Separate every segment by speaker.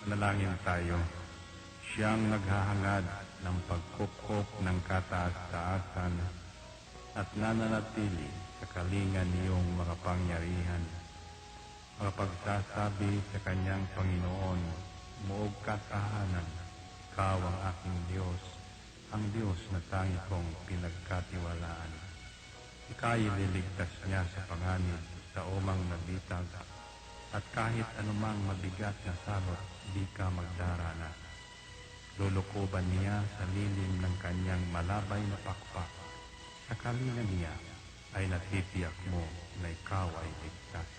Speaker 1: Manalangin tayo. Siyang naghahangad ng pagkupkop ng kataas-taasan at nananatili sa kalingan niyong mga pangyarihan. Makapagsasabi sa kanyang Panginoon, muog katahanan, ikaw ang aking Diyos, ang Diyos na tangi kong pinagkatiwalaan. Ika'y liligtas niya sa panganib sa umang nabitag, at kahit anumang mabigat na salot, di ka magdarana. Lulukuban niya sa lilim ng kanyang malabay na pakpak. Sa kalingan niya ay natitiyak mo na ikaw ay ligtas.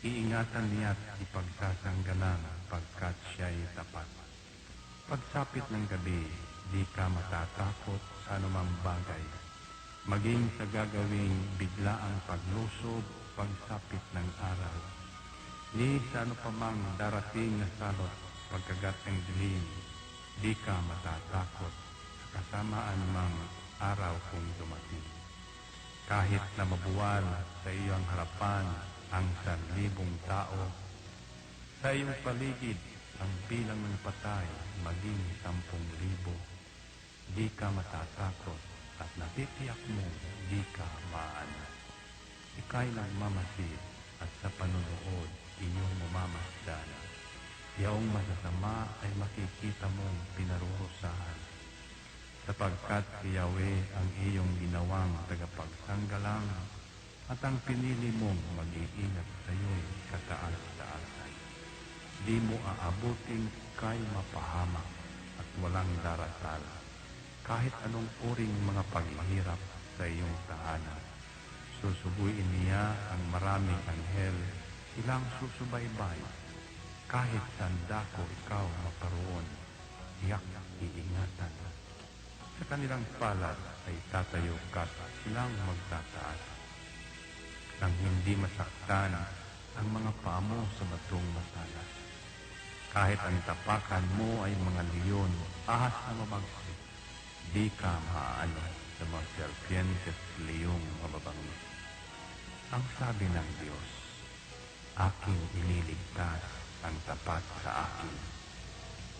Speaker 1: Iingatan niya at ipagsasanggalang pagkat siya'y tapat. Pagsapit ng gabi, di ka matatakot sa anumang bagay. Maging sa gagawing biglaang paglusob, pagsapit ng araw. Ni sa ano pa mang darating na salot, pagkagat ng dilim, di ka matatakot sa kasamaan mang araw kung dumating. Kahit na mabuwal sa iyong harapan ang 1,000 tao, sa iyong paligid ang bilang ng patay maging 10,000, di ka matatakot at natitiyak mo di ka maano. Ika'y nagmamasid at sa panunood inyong mamamasdan. Yaong masasama ay makikita mong pinarurusahan, sapagkat si Yahweh ang iyong ginawang tagapagsanggalang at ang pinili mong mag-iingat sa iyo'y kataas-taasan. Di mo aabuting kay mapahamak at walang darasal, kahit anong uring mga paghihirap sa iyong tahanan. Susubuin niya ang maraming anghel, silang susubaybay. Kahit saan dako ikaw maparoon, tiyak iingatan. Sa kanilang palad ay tatayo ka at silang magtataas. Nang hindi masaktan ang mga paa mo sa batong matalas. Kahit ang tapakan mo ay mga leon, ahas na mabagsik, di ka maaano sa mga serpientes leyong mababangis. Ang sabi ng Diyos, aking iniligtas ang tapat sa akin,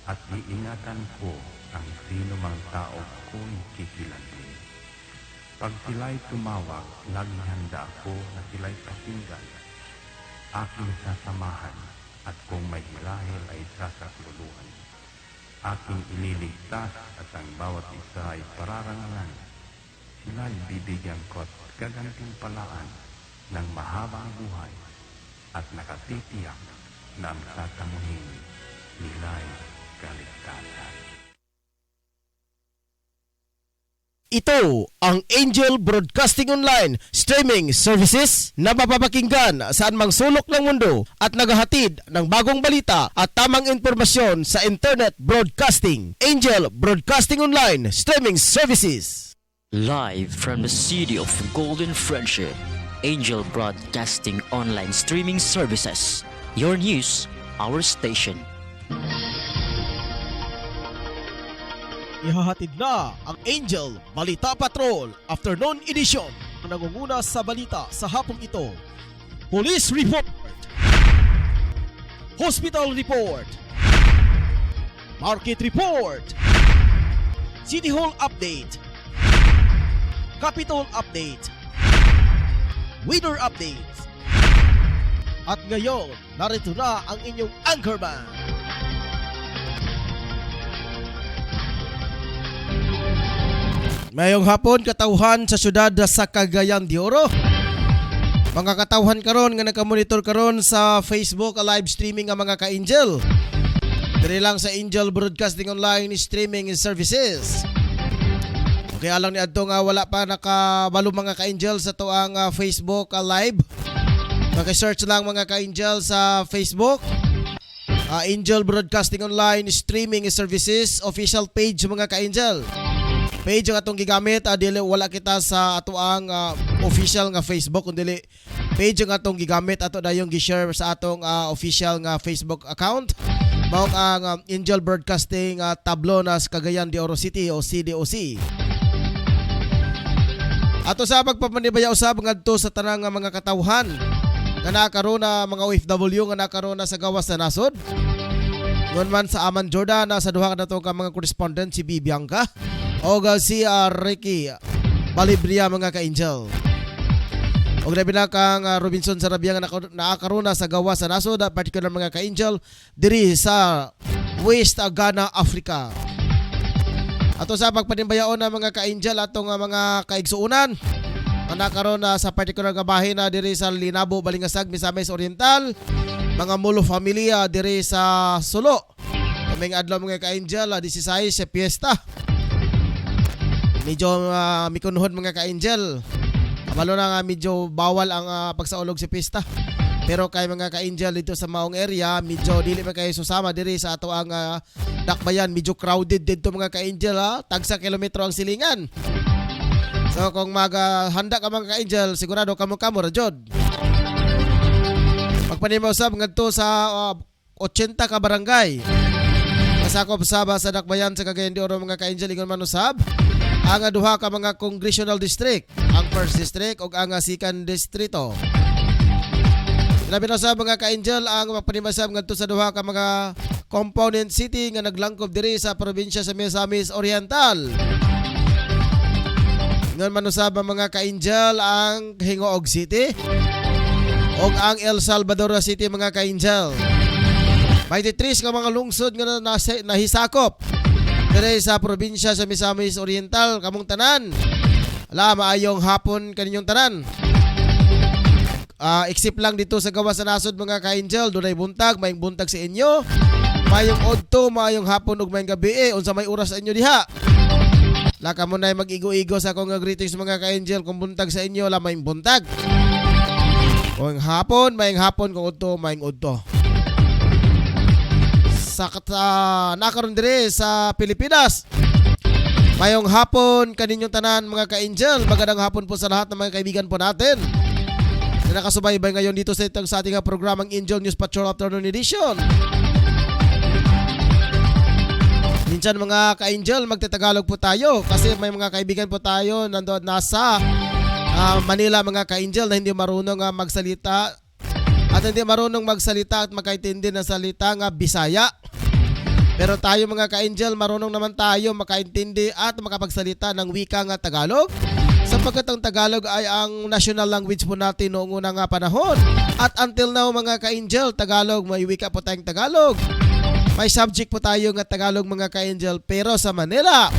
Speaker 1: at iingatan ko ang sino mang tao ko'y kikilantin. Pag sila'y tumawag, laging handa ako na sila'y pakinggan. Aking sasamahan, at kung may hilahil ay sasakluluhan. Aking iniligtas at ang bawat isa ay pararangalan. Sila'y bibigyan ko at gagantimpalaan ng mahabang buhay at nakatitiyak na ang tatamuhin nila'y kaligtasan.
Speaker 2: Ito ang Angel Broadcasting Online streaming services na mapapakinggan saan mang sulok ng mundo at naghahatid ng bagong balita at tamang impormasyon sa internet broadcasting. Angel Broadcasting Online streaming services.
Speaker 3: Live from the city of Golden Friendship, Angel Broadcasting Online streaming services. Your news, our station.
Speaker 2: Ihahatid na ang Angel Balita Patrol Afternoon Edition. Nangunguna sa balita sa hapong ito: Police Report, Hospital Report, Market Report, City Hall Update, Capitol Update, Weather Update. At ngayon, narito na ang inyong anchorman. Mayong hapon katauhan sa syudad sa Cagayan de Oro. Mga katauhan karon nga naka-monitor karon sa Facebook live streaming ang mga ka-Angel. Diri lang sa Angel Broadcasting Online streaming services. Okay, alang ni adto nga wala pa nakabalo mga ka-Angel sa tuang Facebook live. Maki-search lang mga ka-Angel sa Facebook. Angel Broadcasting Online streaming services official page mga ka-Angel. Page ang atong gigamit, dili wala kita sa ato ang official nga Facebook, kundi page ang atong gigamit ato dayong gi-share sa atong official nga Facebook account. Mao ang Angel Broadcasting tablo na sa Cagayan de Oro City o CDOC. Ato sa pagpapanibaya usab ngadto sa tanang mga katawhan nga nakaroon na mga OFW nga nakaroon na sa gawas sa nasod. Ngon man sa Aman Jordan sa duha ka nato ka mga correspondent si Bibiangka o si Ricky Balibria mga ka-angel. Og labi na kang Robinson Sarabia nga naakaruna sa gawa sa nasod, particular mga ka-angel diri sa West Ghana, Africa. Ato sa pagpanimbayaon na mga ka-angel atong mga kaigsuunan nakaroon na sa particular nga bahin na diri sa Linabo, Balingasag, Misamis Oriental, mga Mulo familia diri sa Sulo. Kaming adlaw mga ka-angel 16 sa piyesta. Medyo mikunhod mga ka-angel. Malo na nga medyo bawal ang pagsaulog sa pista. Pero kay mga ka-angel dito sa maong area, medyo dili pa kayo susama diri sa ato ang dakbayan. Medyo crowded dito mga ka-angel tagsa kilometro ang silingan. So kung maghanda ka mga ka-angel, sigurado kamo rajod. Pagpanimaw sab ngadto sa 80 ka barangay. Kasakop saba sa dakbayan sa Cagayan de Oro mga ka-angel ingon man usab ang duha ka mga congressional district, ang 1st district ug ang 2nd distrito. Labi na sa mga ka-angel ang magpanimasab ngadto sa duha ka mga component city nga naglangkob diri sa probinsya sa Misamis Oriental. Ngon man usab mga ka-angel ang Hingoog City ug ang El Salvador City mga ka-angel. May 3 ka mga lungsod nga nahisakop diri sa probinsya sa Misamis Oriental kamong tanan. Ala maayong hapon kaninyong tanan. Except lang dito sa gawa sa nasod mga ka-angel, dunay buntag, mayong buntag sa inyo. Mayong odto, mayong hapon ug mayong gabi unsa may oras sa inyo diha. La kamo nay mag-igo-igo sa akong greetings mga ka-angel kung buntag sa inyo la mayong buntag. Kung hapon, mayong hapon, kung odto, mayong odto. Nakaroon dire sa Pilipinas. Mayong hapon kaninyong tanan mga ka-angel. Magandang hapon po sa lahat ng mga kaibigan po natin na nakasubaybay ngayon dito sa ating programang Angel News Patrol Afternoon Edition. Minsan mga ka-angel magtatagalog po tayo kasi may mga kaibigan po tayo nandoon nasa Manila mga ka-angel na hindi marunong magsalita at hindi marunong magsalita at makaintindi ng salita nga Bisaya. Pero tayo mga ka-angel, marunong naman tayo makaintindi at makapagsalita ng wika nga Tagalog. Sapagkat ang Tagalog ay ang national language po natin noong unang panahon. At until now mga ka-angel, Tagalog, may wika po tayong Tagalog. May subject po tayo nga Tagalog mga ka-angel. Pero sa Manila,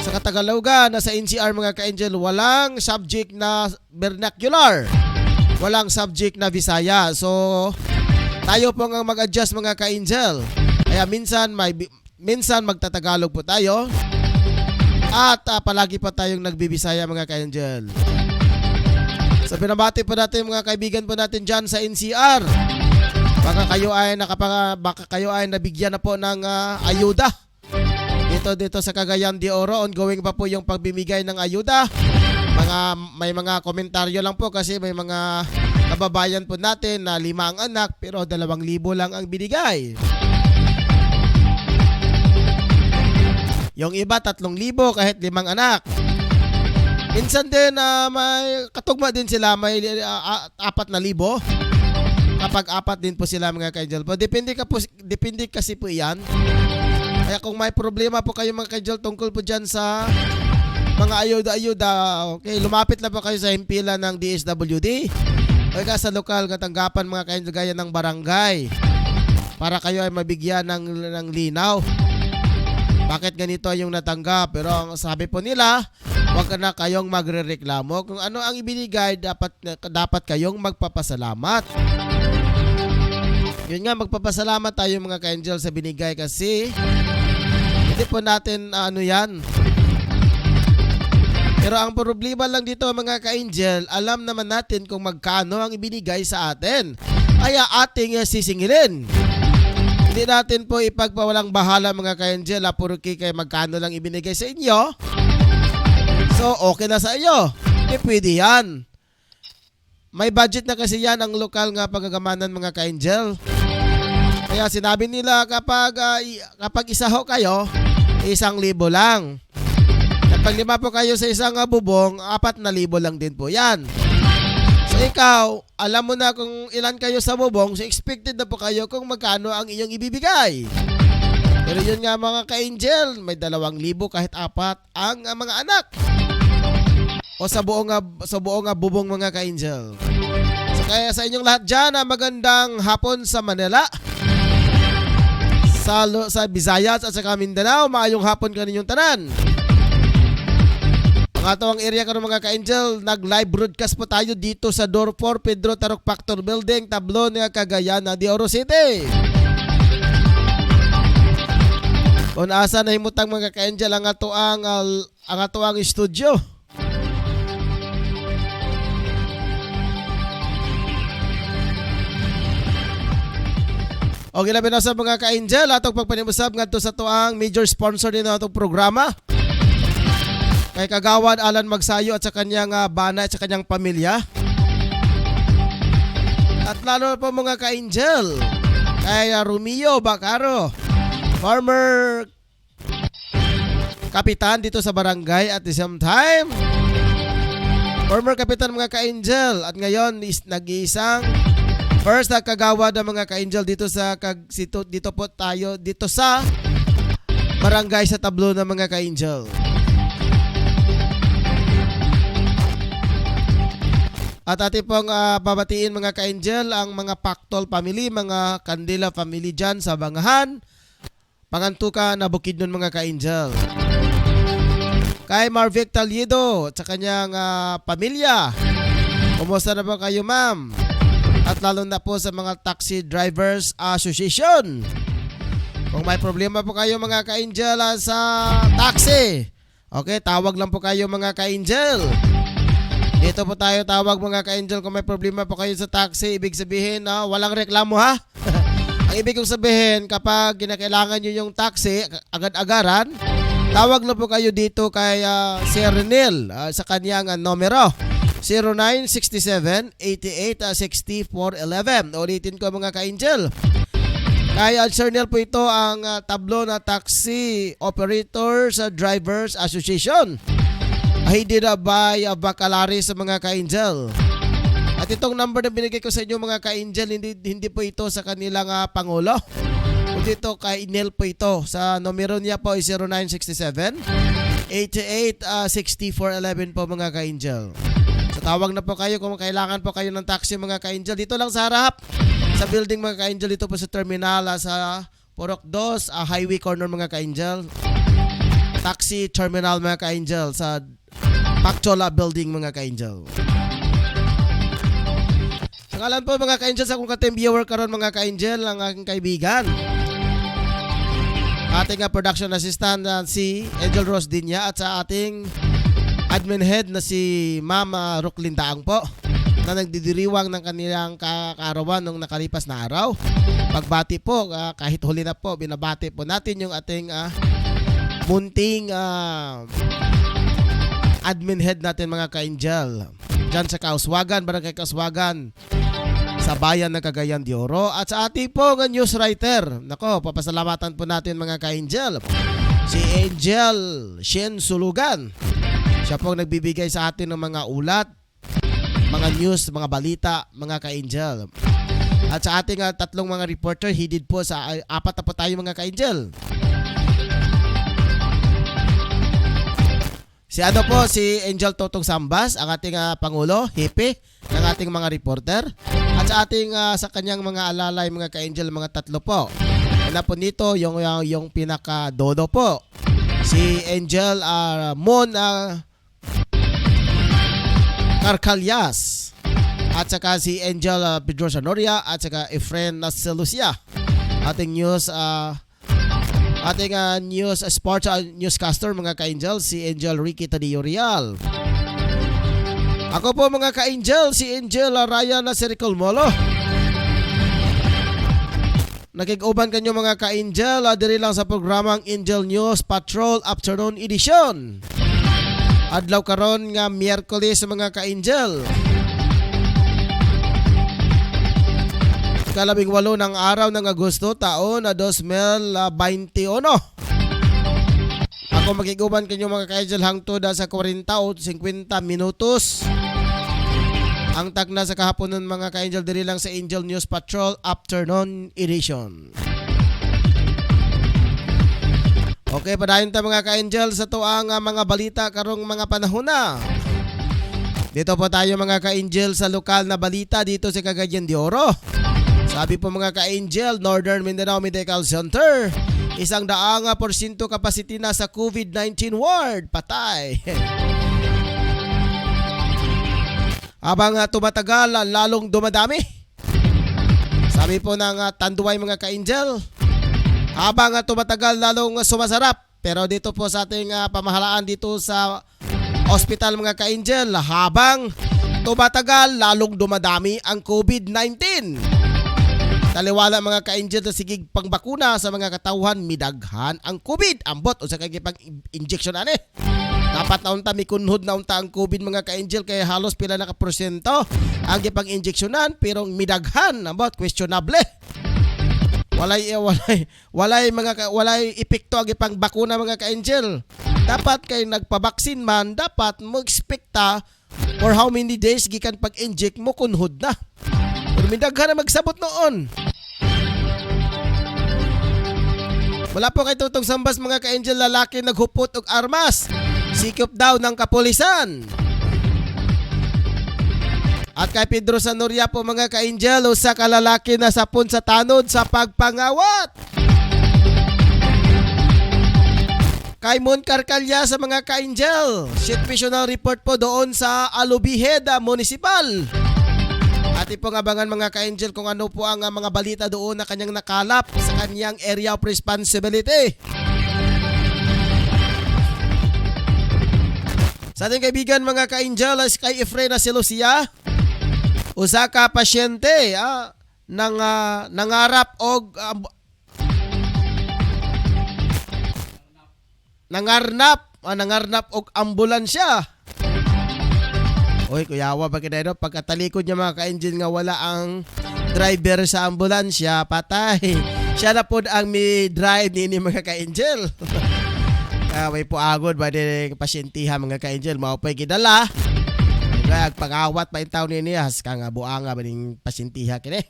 Speaker 2: sa Katagalogan, sa NCR mga ka-angel, walang subject na vernacular. Walang subject na Bisaya. So, tayo po nga mag-adjust mga ka-angel. Kaya minsan magtatagalog po tayo at palagi pa tayong nagbibisaya mga ka-angel. So pinabati po natin mga kaibigan po natin dyan sa NCR. Baka kayo ay nabigyan na po ng ayuda. Dito sa Cagayan de Oro, ongoing pa po yung pagbibigay ng ayuda. May mga komentaryo lang po kasi may mga kababayan po natin na 5 ang anak pero 2,000 lang ang binigay. Yung iba 3,000 kahit 5 anak. Minsan din may katugma din sila may 4,000. Kapag 4 din po sila mga ka-angel. Depende kasi po iyan. Kaya kung may problema po kayo mga ka-angel tungkol po dyan sa mga ayuda, okay, lumapit na po kayo sa himpilan ng DSWD. O sa lokal katanggapan mga ka-angel gaya ng barangay. Para kayo ay mabigyan ng linaw. Bakit ganito yung natanggap? Pero ang sabi po nila, huwag na kayong magrereklamo. Kung ano ang ibinigay, dapat kayong magpapasalamat. Yun nga, magpapasalamat tayo mga ka-angel sa binigay kasi hindi po natin yan. Pero ang problema lang dito mga ka-angel, alam naman natin kung magkano ang ibinigay sa atin. Kaya ating sisingilin. Hindi natin po ipagpawalang bahala mga ka-angel porque kay magkano lang ibinigay sa inyo. So okay na sa iyo. Pwede yan. May budget na kasi yan ang lokal nga pagagamanan mga ka-angel. Kaya sinabi nila kapag isa ho kayo, 1,000 lang. Kapag 5 po kayo sa isang bubong, 4,000 lang din po yan. So ikaw, alam mo na kung ilan kayo sa bubong, so expected na po kayo kung magkano ang inyong ibibigay. Pero yun nga mga ka-angel, may 2,000 kahit 4 ang mga anak. O sa buong bubong mga ka-angel. So kaya sa inyong lahat dyan, magandang hapon sa Manila, sa Visayas at sa Mindanao, maayong hapon kaninyong tanan. Ang atawang area karon mga ka-angel, nag-live broadcast po tayo dito sa Door 4 Pedro Tarok Factor Building, Tablo ng Cagayan de Oro City. Kung asa na himutang mga ka-angel ang atoang studio. O labi na sa mga ka-angel, atong pagpanimusab ngadto sa tuang major sponsor din atong programa. Kay Kagawad Alan Magsayo at sa kanyang bana at sa kanyang pamilya. At lalo po mga ka-angel, kay Romeo Bacaro, former kapitan dito sa barangay at the same time former kapitan mga ka-angel at ngayon is nag-iisang first na kagawad ng mga ka-angel dito po tayo dito sa barangay sa Tablo ng mga ka-angel. At ating pong babatiin mga ka-angel ang mga Pactol family, mga Candela family dyan sa Bangahan, Pangantuka na Bukidnon mga ka-angel. Kay Marvic Taliedo sa kanyang pamilya, kumusta na po kayo ma'am? At lalo na po sa mga Taxi Drivers Association. Kung may problema po kayo mga ka-angel sa taxi, okay, tawag lang po kayo mga ka-angel. Dito po tayo tawag mga ka-angel kung may problema po kayo sa taxi. Ibig sabihin, walang reklamo ha. Ang ibig kong sabihin, kapag kinakailangan nyo yung taxi, agad-agaran, tawag na po kayo dito kay Sir Renel sa kanyang numero 0967-88-6411. Ulitin ko mga ka-angel. Kaya Sir Renel po ito ang tablo na Taxi Operators Drivers Association. Headed by Bacalari sa mga ka-angel. At itong number na binigay ko sa inyo mga ka-angel, hindi po ito sa kanilang pangulo. Kundi ito kay Nel po ito. Sa numero niya po ay 0967-88-6411 po mga ka-angel. So tawag na po kayo kung kailangan po kayo ng taxi mga ka-angel. Dito lang sa harap, sa building mga ka-angel, dito po sa terminal sa Purok 2, highway corner mga ka-angel. Taxi terminal mga ka-angel sa Pactola building mga ka-angel. Sa ngalan po mga ka-angel sa akong ka-team viewer karon mga ka-angel, ang aking kaibigan, ating production assistant si Angel Rose Dinya at sa ating admin head na si Mama Rocklyn Daang po na nagdidiriwang ng kanilang kaarawan nung nakalipas na araw. Pagbati po, kahit huli na po, binabati po natin yung ating munting admin head natin mga ka-angel dyan sa Kauswagan, Barangay Kauswagan sa bayan ng Cagayan de Oro. At sa ating po ng news writer, nako, papasalamatan po natin mga ka-angel, si Angel Shen Sulugan. Siya po nagbibigay sa atin ng mga ulat, mga news, mga balita mga ka-angel. At sa ating tatlong mga reporter, headed po sa 4 na po tayo mga ka-angel. Si Angel Totong Sambas, ang ating pangulo, hippie ng ating mga reporter. At sa ating sa kanyang mga alalay mga ka-angel, mga 3 po. Una po nito yung pinaka-dodo po, si Angel Mon Carcalyas. At saka si Angel Pedro Sanoria at saka Efren Celucia. Ating news news sports newscaster mga ka-angel, si Angel Ricky Tadio Real. Ako po mga ka-angel, si Angel Ryan Sericol Molo. Nakig-uban kanyo mga ka-angel diri lang sa programang Angel News Patrol Afternoon Edition. Adlaw karon nga Miyerkules mga ka-angel. Ikalabing-8 ng araw ng Agosto, taon na 2021. Ako magiguban kanyo mga ka-angel hangtod sa 40 o 50 minutos Ang tagna sa kahapon nun mga ka-angel diri lang sa Angel News Patrol Afternoon Edition. Okay, padayon ta mga ka-angel sa tuang mga balita karong mga panahon na. Dito po tayo mga ka-angel sa lokal na balita dito sa Cagayan de Oro. Sabi po mga ka-angel, Northern Mindanao Medical Center, 100% capacity na sa COVID-19 ward, patay. Habang tumatagal, lalong dumadami. Sabi po ng Tanduay mga ka-angel, habang tumatagal, lalong sumasarap. Pero dito po sa ating pamahalaan dito sa hospital mga ka-angel, habang tumatagal, lalong dumadami ang COVID-19. Taliwala mga ka-angel na sigig pangbakuna sa mga katawhan, midaghan ang COVID. Ambot o sa kagipang injection ane. Dapat na unta mikunhod na unta ang COVID mga ka-angel kaya halos pila na ka% ang gipang injeksyonan pero midaghan ambot questionable. Walay epekto ang gipang bakuna mga ka-angel. Dapat kay nagpabaksin man dapat mo expecta for how many days gikan pag-inject mo kunhod na. Pero midaghan na magsabot noon. Wala po kay tutong sambas mga ka-angel, lalaki naghupot og armas. Sikop daw ng kapulisan. At kay Pedro Sanoria po mga ka-angel, usa ka lalaki na sapon sa tanod sa pagpangawat. Kay Mon Carcalla sa mga ka-angel, situational report po doon sa Alubiheda Municipal. At ipong abangan mga ka-angel kung ano po ang mga balita doon na kanyang nakalap sa kanyang area of responsibility. Sa ating kaibigan mga ka-angel, kay Efrena Silusia, usa ka pasyente nangarap og nangarnap og ambulansya. Oy, kuyawa ba kinay no? Pagkatalikod niya mga ka-angel nga wala ang driver sa ambulansya, patay. Siya na po ang may drive ni mga ka-angel. May puagod ba din pasyentiha mga ka-angel, maupay gidala. Kaya pag-awat pa yung taon niya, has ka nga buanga ba din pasyentiha kini.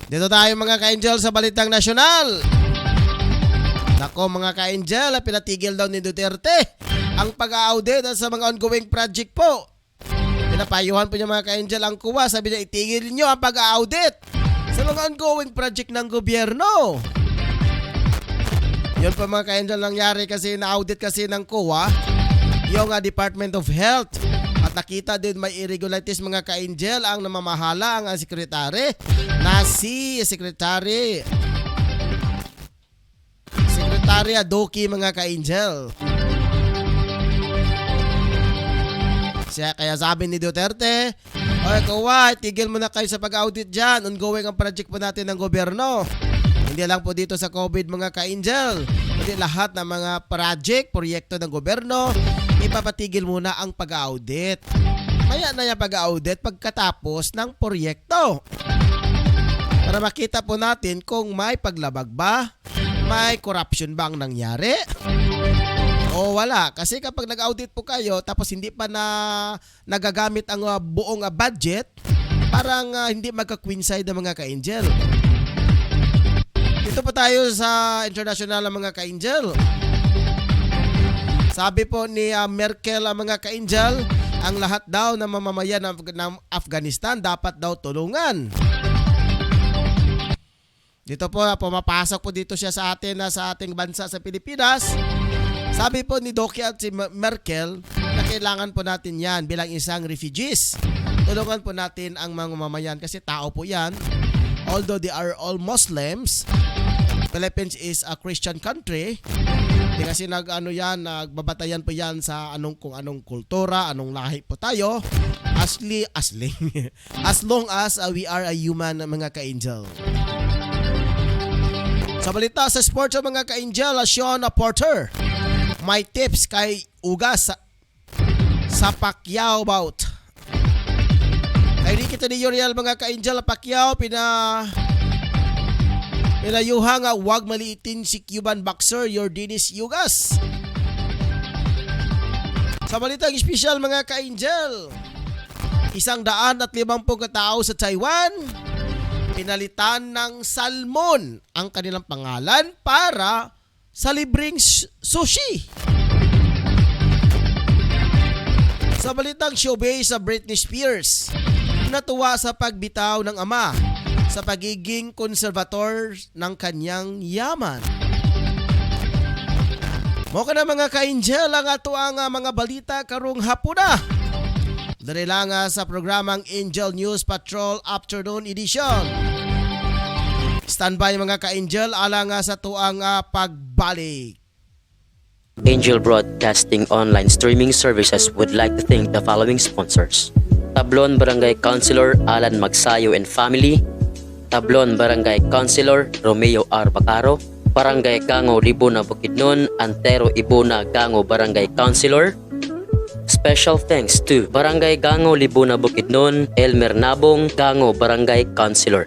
Speaker 2: Dito tayo mga ka-angel sa balitang nasyonal. Nako mga ka-angel, pinatigil daw ni Duterte ang pag-audit sa mga ongoing project po. Pinapayuhan po niya mga ka-angel ang kuwa, sabi niya itigil niyo ang pag-audit sa mga ongoing project ng gobyerno. Yun po mga ka-angel nangyari kasi na-audit kasi ng kuwa yung Department of Health. At nakita din may irregularities mga ka-angel ang namamahala ang sekretary na si Secretary Doki mga ka-angel. Kaya sabi ni Duterte, okay kuwa, tigil mo na kayo sa pag-audit dyan. Ongoing ang project po natin ng gobyerno. Hindi lang po dito sa COVID mga ka-angel. Hindi lahat ng mga proyekto ng gobyerno, ipapatigil muna ang pag-audit. Maya na yung pag-audit pagkatapos ng proyekto. Para makita po natin kung may paglabag ba, may corruption ba ang nangyari o wala. Kasi kapag nag-audit po kayo tapos hindi pa na nagagamit ang buong budget, parang hindi magka-coincide ang mga ka-angel. Dito po tayo sa international ng mga ka-angel. Sabi po ni Merkel ang mga ka-angel, ang lahat daw na mamamayan ng Afghanistan dapat daw tulungan. Dito po, pumapasok po dito siya sa atin sa ating bansa sa Pilipinas. Sabi po ni Doki at si Merkel na kailangan po natin yan bilang isang refugees. Tulungan po natin ang mga mamamayan kasi tao po yan. Although they are all Muslims, Philippines is a Christian country. Di kasi nagbabatayan po yan sa kung anong kultura, anong lahi po tayo. As long as we are a human mga ka-angel. Sa balita sa sports sa mga ka-angel, Sean Porter, may tips kay Ugas sa Pacquiao bout. Kay Ricky Tadeo-Real mga ka-angel, Pacquiao pinayuha nga huwag maliitin si Cuban boxer Yordenis Ugas. Sa balitang espesyal mga ka-angel, 150 katao sa Taiwan pinalitan ng salmon ang kanilang pangalan para sa libreng sushi. Sa balitang showbiz sa Britney Spears, natuwa sa pagbitaw ng ama sa pagiging konservator ng kanyang yaman. Mo ka na mga ka-angel ang ato ang mga balita karong hapuna. Dali lang sa programang Angel News Patrol Afternoon Edition. Standby mga ka-angel alang sa tuang pagbalik.
Speaker 3: Angel Broadcasting Online Streaming Services would like to thank the following sponsors: Tablon Barangay Councilor Alan Magsayo and Family, Tablon Barangay Councilor Romeo R. Bacaro, Barangay Gango Libuna Bukidnon, Antero Ibuna Gango Barangay Councilor. Special thanks to Barangay Gango Libuna Bukidnon, Elmer Nabong Gango Barangay Councilor.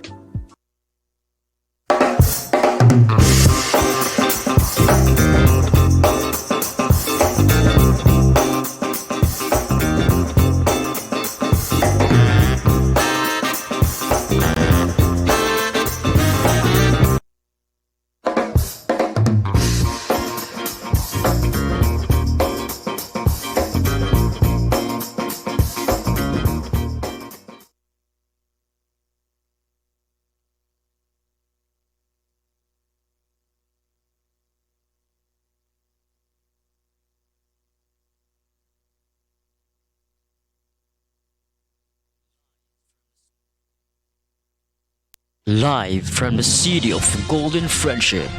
Speaker 3: Live from the city of Golden Friendship,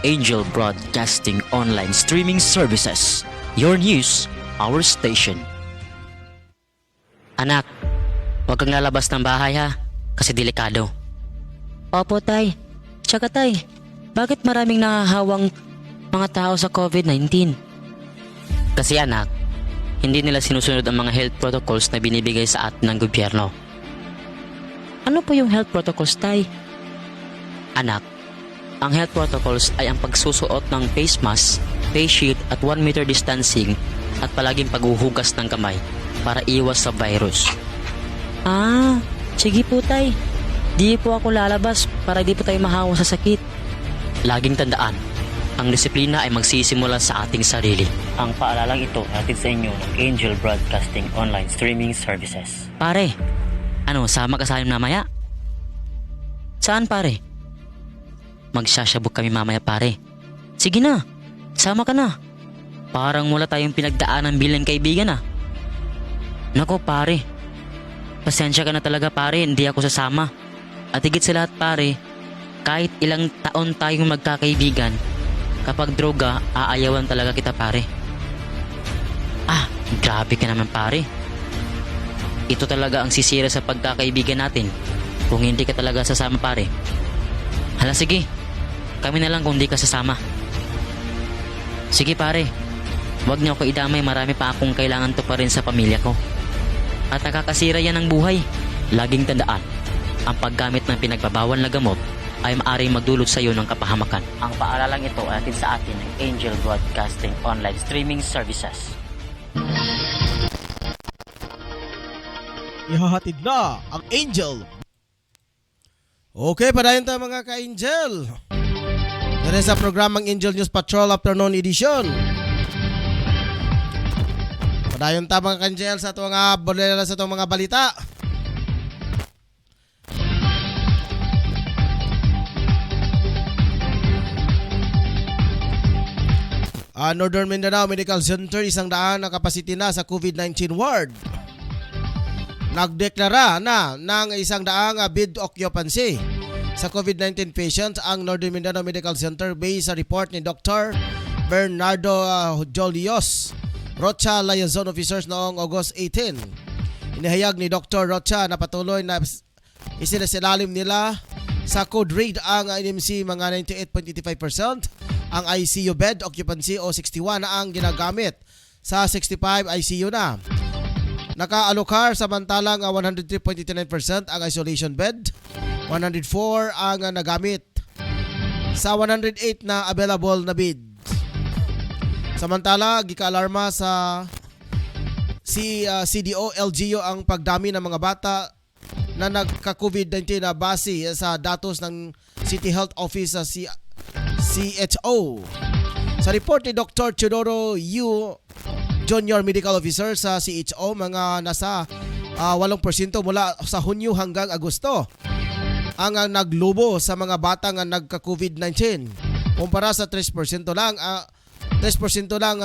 Speaker 3: Angel Broadcasting Online Streaming Services. Your news, our station. Anak, huwag kang lalabas ng bahay ha, kasi delikado. Opo tay. Tsaka tay, bakit maraming nahahawang mga tao sa COVID-19? Kasi anak, hindi nila sinusunod ang mga health protocols na binibigay sa atin ng gobyerno. Ano po yung health protocols, tay? Anak, ang health protocols ay ang pagsusuot ng face mask, face shield at 1 meter distancing at palaging paghuhugas ng kamay para iwas sa virus. Ah, sige po tay. Di po ako lalabas para di po tayo mahawa sa sakit. Laging tandaan, ang disiplina ay magsisimula sa ating sarili. Ang paalalang ito hatid sa inyo ng Angel Broadcasting Online Streaming Services. Pare, ano, sama ka sa amin mamaya? Saan pare? Magsasyabog kami mamaya pare. Sige na, sama ka na. Parang wala tayong pinagdaanan bilang kaibigan ah. Nako pare, pasensya ka na talaga pare, hindi ako sasama. At higit sa lahat pare, kahit ilang taon tayong magkakaibigan, kapag droga, aayawan talaga kita pare. Ah, grabe ka naman pare. Ito talaga ang sisira sa pagkakaibigan natin kung hindi ka talaga sasama pare. Hala sige, kami na lang kung hindi ka sasama. Sige pare, huwag niyo ako idamay, marami pa akong kailangan to pa rin sa pamilya ko. At nakakasira yan ng buhay. Laging tandaan, ang paggamit ng pinagbabawal na gamot ay maaaring magdulot sa iyo ng kapahamakan. Ang paalalang ito ay atid sa atin ng Angel Broadcasting Online Streaming Services.
Speaker 2: Ihahatid na ang Angel. Okay, padayon tayo mga ka-Angel. Dito sa programang Angel News Patrol Afternoon Edition. Padayon tayo mga ka-Angel sa itong mga balita. Northern Mindanao Medical Center, 100 na capacity na sa COVID-19 ward. Nagdeklara na ng 100 bed occupancy sa COVID-19 patients ang Northern Mindanao Medical Center based sa report ni Dr. Bernardo Jolios, Rocha Liaison Officers noong August 18. Inihayag ni Dr. Rocha na patuloy na isinasilalim nila sa code red ang NMC mga 98.85%, ang ICU bed occupancy o 61 na ang ginagamit, sa 65 ICU na. Naka-alokar samantalang 103.89% ang isolation bed, 104 ang nagamit sa 108 na available na bed. Samantala, gika-alarma sa si CDO LGU ang pagdami ng mga bata na nagka-COVID-19 na base sa datos ng City Health Office sa CHO. Sa report ni Dr. Chidoro Yu, Junior Medical Officer sa CHO, mga nasa 8% mula sa Hunyo hanggang Agosto ang naglubo sa mga bata nga nagka-COVID-19 kumpara sa 3% lang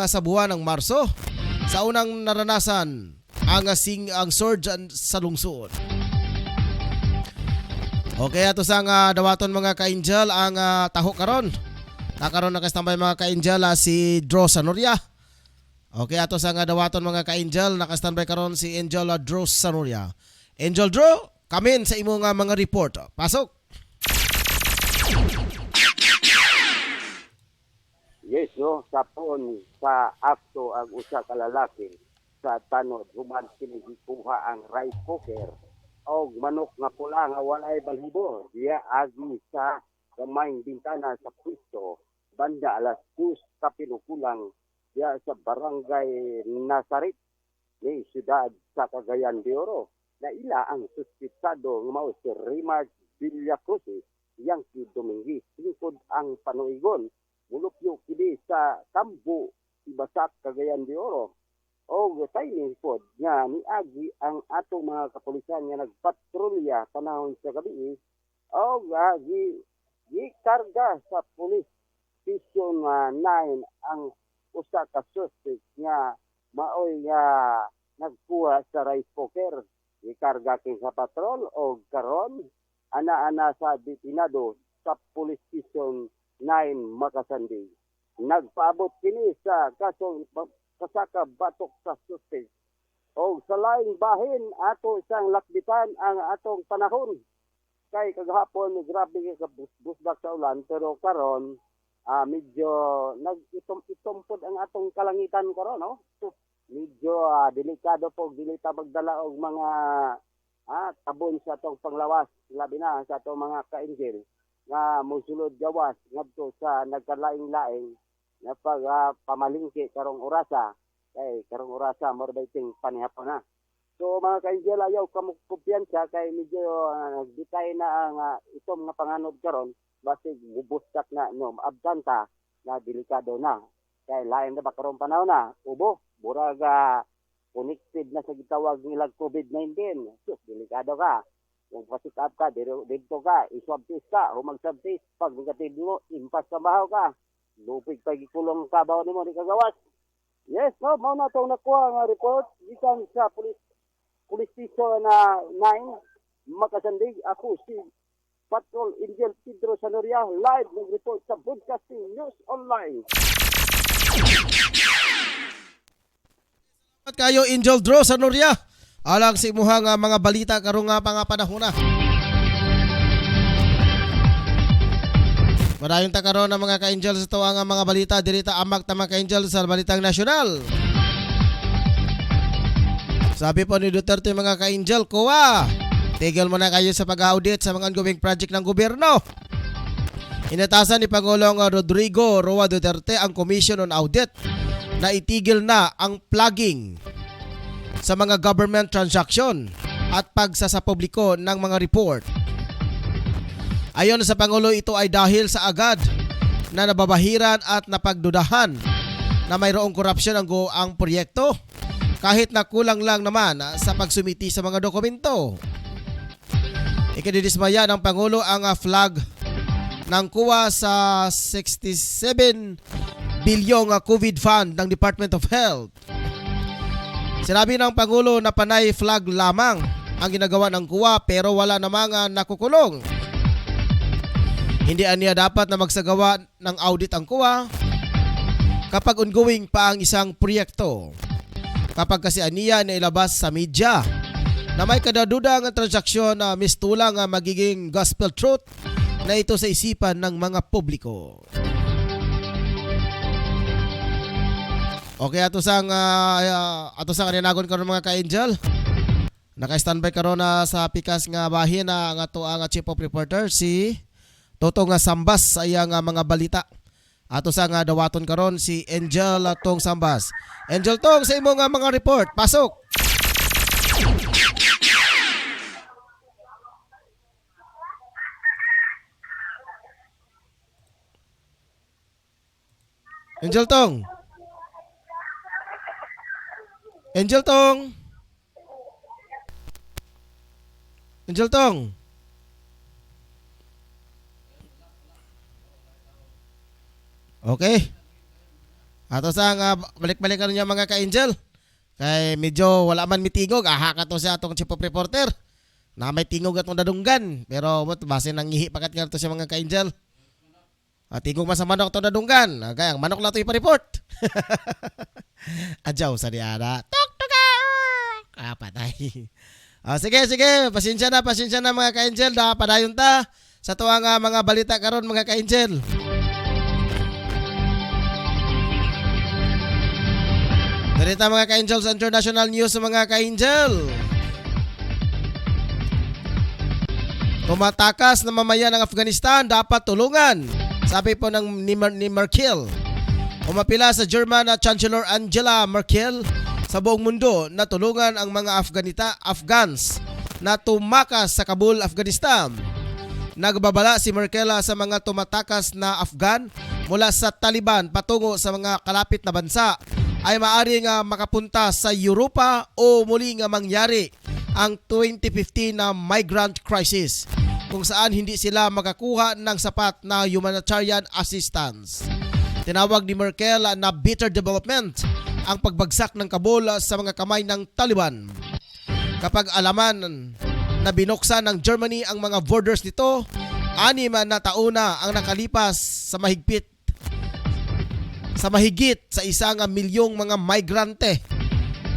Speaker 2: sa buwan ng Marso sa unang naranasan ang surge sa lungsod. Okay, ato sang dawaton mga ka-angel ang taho karon. Nakaroon nakastambay mga ka-angel si Drew Sanoria. Okay, ato sang dawaton mga ka-angel nakastambay karon si Angel Drew Sanoria. Angel Drew, kamin sa imo nga mga report. Pasok.
Speaker 4: Yes, no, sapon sa akto ang usa ka lalaki sa tanod human kini gikuha ang rice cooker o manok nga pula nga walay balhibo diya agi sa gamayng bintana sa pwesto banda alas 2 kapinukulang diya sa barangay Nazaret ni siyudad sa Cagayan de Oro na ila ang suspitsado nga mao si Rimar Villacruz yang si Dominguez lingkod ang panuigon mulupyo kini sa Kambo, Ibasak, Cagayan de Oro. O timing pod nga niagi ang atong mga kapulisan nga nagpatrolya panahon sa gabi o gikarga sa police station 9 ang usa ka suspect nga maoy nga nagkuha sa rice cooker. Gikarga king sa patrol o karon ana-ana sa detinado sa police station 9 Makasandi. Nagpaabot kini sa kasong kasaka batok sa suspect. O sa laing bahin ato isang lakbitan ang atong panahon. Kay kagahapon grabe ka busbak sa ulan pero karon medyo nag-itom pod ang atong kalangitan karon no. So, medyo delikado po dilita magdala og mga tabon sa atong panglawas labi na sa atong mga ka-angel nga mosulod gawas ngadto sa nagkalaing-laing na pamalingki karong orasa kay karong orasa morbaiting panihapon na. So mga ka-angel ayaw kamo kumpiyansa kay medyo nagbitay na ang itom nga panganod karon basig mubustak na no absanta na delikado na kay lain na ba karong panahon na ubo buraga connected na sa gitawag nilang COVID-19. So delikado ka. Kung pasit up ka, dito ka, iswab test ka, humag-swab test, pag negative mo, impas sa bahaw ka. Lupig pa gikulong kabaw ni mo, di kagawas. Yes, no, mao na itong nakuha nga report, gikan sa police station na 9, Makasandig, ako si Patrol Angel Pedro Sanoria, live nag-report sa Broadcasting News Online.
Speaker 2: At kayo Angel Drew Sanoria. Alang sa imuhang mga balita karong nga panahon na. Madayon ta karon ng mga ka-angel sa tuwa nga mga balita dirita amak ta mga ka-angel sa balitang nasyonal. Sabi po ni Duterte mga ka-angel, kuwa, tigil mo na kayo sa pag-audit sa mga ongoing project ng gobyerno. Inatasan ni Pangulong Rodrigo Roa Duterte ang Commission on Audit na itigil na ang plugging sa mga government transaction at pagsasapubliko ng mga report. Ayon sa Pangulo, ito ay dahil sa agad na nababahiran at napagdudahan na mayroong korupsyon ang proyekto kahit na kulang lang naman sa pagsumiti sa mga dokumento. Ikinidismaya ng Pangulo ang flag ng kuha sa 67 bilyong COVID fund ng Department of Health. Sinabi ng Pangulo na panay flag lamang ang ginagawa ng kuwa pero wala namang nakukulong. Hindi aniya dapat na magsagawa ng audit ang kuwa kapag ongoing pa ang isang proyekto. Kapag kasi aniya na ilabas sa media na may kadaduda ang transaksyon na mistulang magiging gospel truth na ito sa isipan ng mga publiko. Okay, ato sang kaninagon karon mga ka-angel. Naka-standby karon sa pikas nga bahin ang ato ang chief of reporter si Totong Sambas sa iyang mga balita. Ato sa nga dawaton karon si Angel Tong Sambas. Angel Tong, sa imo nga mga report, pasok. Angel Tong. Angel Tong. Angel Tong. Okay. Ato sa nga balik-balikan niya mga ka-Angel. Kay medyo wala man mitingog, aha ka to sa atong chief of reporter. Na may tingog atong dadunggan, pero base nang ihi pakat nga to sa mga ka-Angel. Tingog man sa manok to dadunggan. Kaya ang manok lang to ipa-report. Adyaw sa diada. Tok toka. Patay. Sige, pasensya na mga ka-Angel, da padayon ta sa tuwang mga balita karon mga ka-Angel. Ganito mga ka-Angel sa international news mga ka-Angel. Tumatakas na mamayan ng Afghanistan dapat tulungan. Sabi po ni Merkel. Umapila sa German na Chancellor Angela Merkel sa buong mundo na tulungan ang mga Afghans na tumakas sa Kabul, Afghanistan. Nagbabala si Merkel sa mga tumatakas na Afghan mula sa Taliban patungo sa mga kalapit na bansa ay maaaring makapunta sa Europa o muli nga mangyari ang 2015 na migrant crisis kung saan hindi sila makakuha ng sapat na humanitarian assistance. Tinawag ni Merkel na bitter development ang pagbagsak ng Kabul sa mga kamay ng Taliban. Kapag alaman na binuksan ng Germany ang mga borders nito, 6 na taon na ang nakalipas sa mahigit sa 1 milyong mga migrante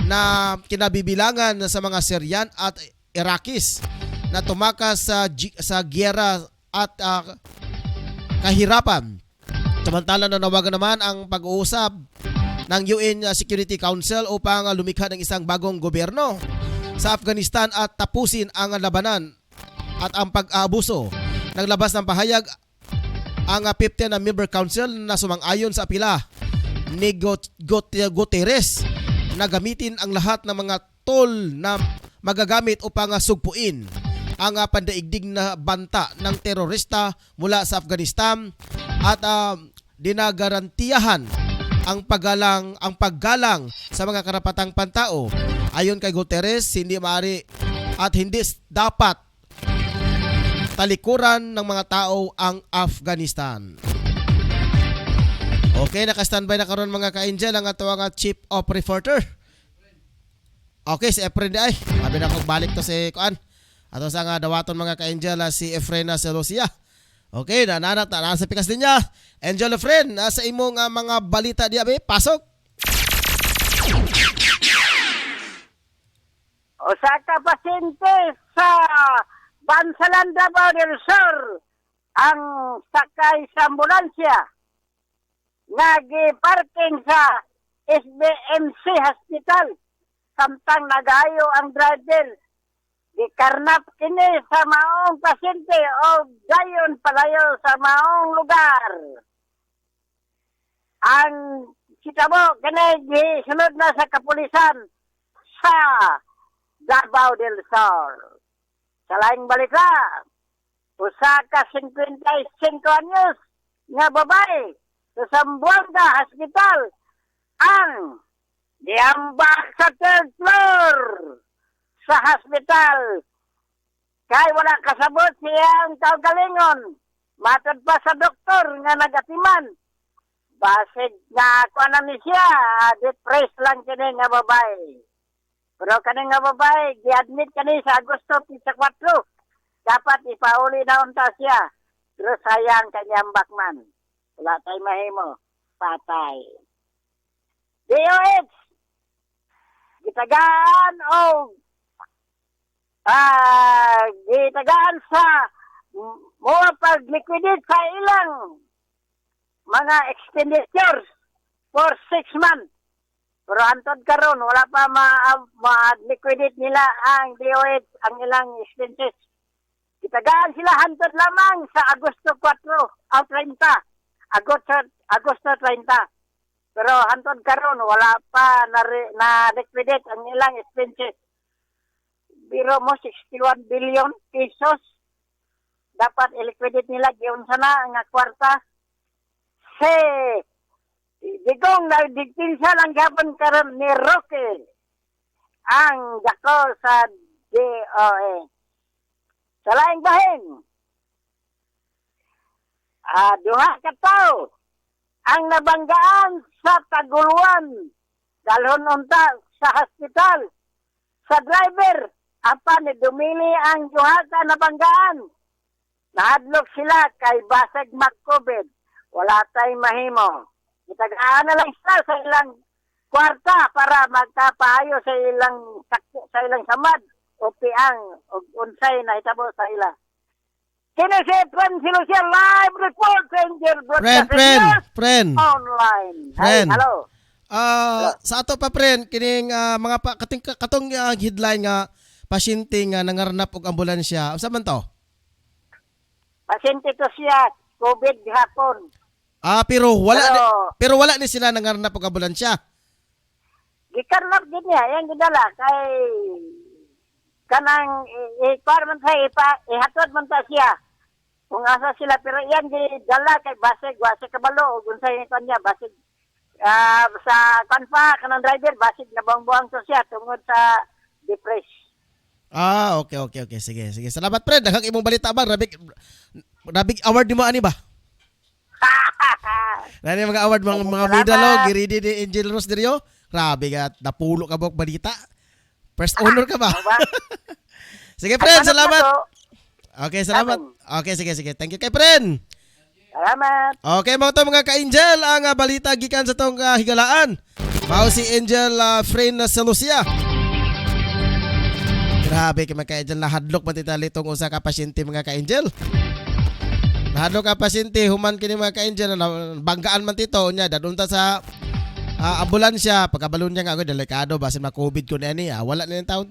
Speaker 2: na kinabibilangan sa mga Syrian at Iraqis na tumakas sa giyera at kahirapan. Samantala nanawagan naman ang pag-uusap ng UN Security Council upang lumikha ng isang bagong gobyerno sa Afghanistan at tapusin ang labanan at ang pag-aabuso. Naglabas ng pahayag ang 15 na member council na sumang-ayon sa apila ni Guterres na gamitin ang lahat ng mga tool na magagamit upang sugpuin ang pandaigdig na banta ng terorista mula sa Afghanistan at dinagarantiyahan ang paggalang sa mga karapatang pantao. Ayon kay Guterres, hindi maaari at hindi dapat talikuran ng mga tao ang Afghanistan. Okay, naka-standby na karon mga ka-Angel ang atong chief of reporter. Okay, si Efren ay. Sabi na kong balik to si Kuan. Ato sa nga dawaton mga ka-Angel si Efren Celosia. Okay, nananat na sa pikas din niya. Angel Efren, sa imong mga balita diya, pasok.
Speaker 4: Usa ka pasyente sa Bansalan, Davao del Sur ang sakay sa ambulansya nagi-parking sa SBMC Hospital samtang nagayo ang driver. Gikarnap kini sa maong pasyente o dayon palayo sa maong lugar. Ang kitabo kini gisunod na sa kapulisan sa Davao del Sur. Sa laing balita, usa ka 55 anyos nga babae sa Zamboanga Hospital ang diambak sa 3rd floor sa hospital. Kay wala kasabot siyang kaugalingon. Matod pa sa doktor nga nagatiman. Basig na kuha na ni siya, depressed lang kini nga babae. Pero kani nga babae, gi-admit kani sa Agosto 4. Dapat ipauli na unta siya. Pero sayang kanyang bakman. Wala tayo mahimo. Patay. DOH! Gitagaan o gitagaan sa mga pag-liquidate sa ilang mga expenditures for 6 months. Pero antod karon wala pa ma-liquidate nila ang DOH ang ilang expenses. Gitagaan sila hantod lamang sa Agosto 4 o 30
Speaker 5: Agosto 30. Pero hantod karon wala pa na liquidate ang ilang expenses. Biro mo 61 billion pesos. Dapat i-liquidate nila giun sana nga kwarta. Digong nagdigpinsa lang gapon karon ni Roque ang dako sa DOA. Sa laing bahin, duha ka tao ang nabanggaan sa Taguluan dalhon unta sa hospital. Sa driver, apan ni dumili ang duha ka nabanggaan. Nahadlok sila kay basag mag-COVID. Wala tayong mahimo. Itagaan na lang sila sa ilang kwarta para magkapahayo sa ilang samad o piang o unsay na itabo sa ila. Kini si Friend Silusia live report sa Angel Broadcasting
Speaker 2: Friend.
Speaker 5: Online.
Speaker 2: Friend.
Speaker 5: Hi, hello.
Speaker 2: Sa ato pa friend kining mga katong headline nga pasyente nga nangarnap og ambulansya. Unsa man to?
Speaker 5: Pasyente to siya COVID gihapon.
Speaker 2: Pero wala ni sila nangarnap og ambulansya.
Speaker 5: Gikarnap din niya yang gidala kay kanang ihatod man ta siya. Kung asa sila pero yan gidala kay basig kabalo ug unsay kanya basig sa kanpa kanang driver basig na buang-buang to siya tungod sa depress.
Speaker 2: Okay. Sige. Salamat, friend. Daghang imong balita ba? Rabig award ni mo ani ba? Nani mga award mga medalo giridi ni Angel Rose Dirio. Grabe ka, napulo ka ba og balita? First honor ka ba? Sige, friend, salamat. Okay, salamat. Okay, sige. Thank you kay friend.
Speaker 5: Salamat.
Speaker 2: Okay, mga ka-Angel, ang balita gikan sa tong higalaan. Mao si Angel Friend Silusia. Grabe kay mga ka-Angel, nahadlok man titali tong usa ka pasyente mga ka-Angel. Nahadlok ka pasyente human kini mga ka-Angel, banggaan man tito nya dadunta sa ambulansya. Pagkabalon niya nga ako delikado basin ma-COVID ko niya niya. Wala na taon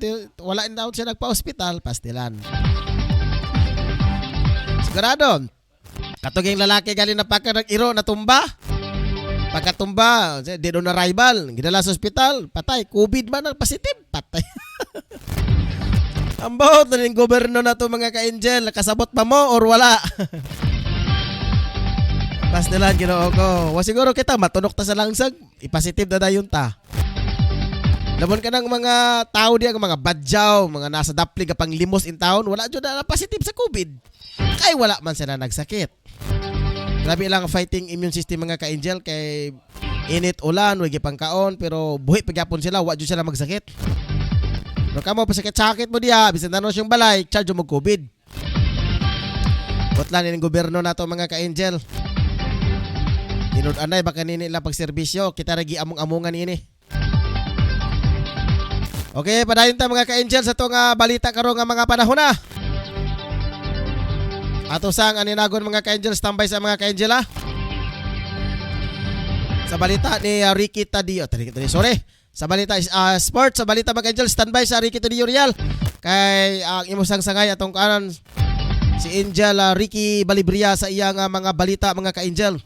Speaker 2: siya nagpa-hospital, pastilan. Sigurado. Katuging lalaki galing na paka nag-iro natumba. Pagkatumba, dead on arrival, gidala sa hospital, patay, COVID man positive, patay. Ambot na rin gobyerno na to mga ka-Angel, nakasabot pa mo or wala? Pastilan ginoo ko. Siguro kita matunok ta sa langsag, ipositive na dayon ta. Labon ka ng mga tao diya, mga badyaw, mga nasa dapli ka pang limos in town, wala dyan na positive sa COVID. Kay wala man sila nagsakit. Grabe lang fighting immune system mga ka-Angel, kay init ulan, wagi pang kaon, pero buhi pagyapon sila, wala dyan sila magsakit. No kamo pasakit-sakit mo diya, bisan nanos yung balay, charge mo COVID. Butlan ng gobyerno nato mga ka-Angel. Tinud-anay baka nini lang pagserbisyo, kita ragi among-amungan ini. Okay, padayon ta mga ka-Angel sa tong balita karon nga mga panahon na. Ato sang aninagon mga ka-Angel, standby sa mga ka-Angel ha. Sa balita ni Ricky Tadio, sa balita sports, sa balita mga Angel, standby sa Ricky Tadio Real. Kay ang imusang sangay atong kanan si Angel Ricky Balibria sa iyang mga balita mga ka-Angel.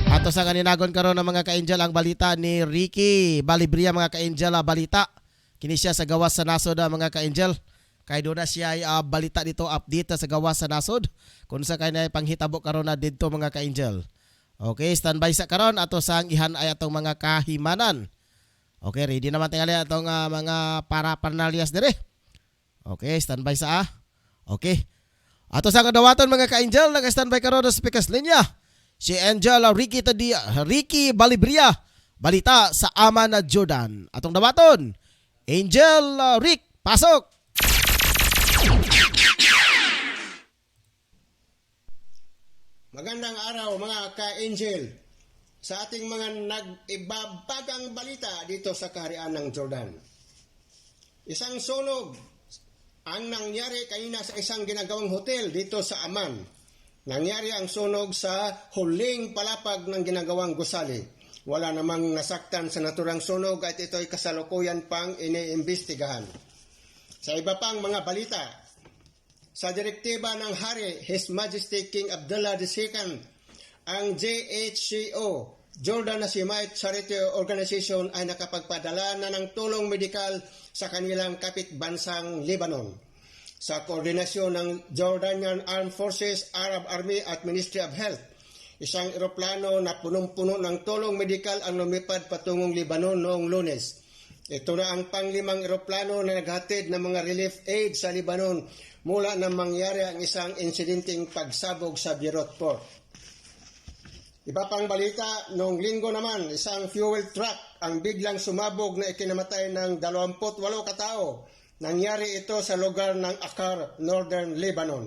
Speaker 2: Ato sa kaninagon karon ng mga ka-Angel ang balita ni Ricky Balibria mga ka-Angel balita. Kini siya sa gawas sa nasod mga ka-Angel. Kay doon na siya balita dito update sa gawas sa nasod kung sa kay na panghitabo karon na didto mga ka-Angel. Okay, standby sa karon ato sang ihan ay atong mga kahimanan. Okay, ready naman tingali atong mga parapanalias dire. Okay, standby sa Okay. Ato sang dawaton mga ka-Angel, naka-standby karon sa speakers linya. Si Angel Ricky Balibria, balita sa ama na Jordan. Atong dawaton, Angel Rick, pasok.
Speaker 6: Magandang araw mga ka-Angel. Sa ating mga nag-ibabagang balita dito sa kaharian ng Jordan. Isang sunog ang nangyari kanina sa isang ginagawang hotel dito sa Amman. Nangyari ang sunog sa huling palapag ng ginagawang gusali. Wala namang nasaktan sa naturang sunog at ito'y kasalukuyan pang iniimbestigahan. Sa iba pang mga balita, sa direktiba ng Hari, His Majesty King Abdullah II, ang JHCO, Jordan Nasimite Charity Organization, ay nakapagpadala na ng tulong medikal sa kanilang kapitbansang Lebanon. Sa koordinasyon ng Jordanian Armed Forces, Arab Army at Ministry of Health, isang eroplano na punong-puno ng tulong medikal ang lumipad patungong Lebanon noong Lunes. Ito na ang pang-5 eroplano na naghatid ng mga relief aid sa Lebanon mula nang mangyari ang isang insidenteng pagsabog sa Beirut Port. Iba pang balita, noong linggo naman, isang fuel truck ang biglang sumabog na ikinamatay ng 28 katao. Nangyari ito sa lugar ng Akkar, Northern Lebanon.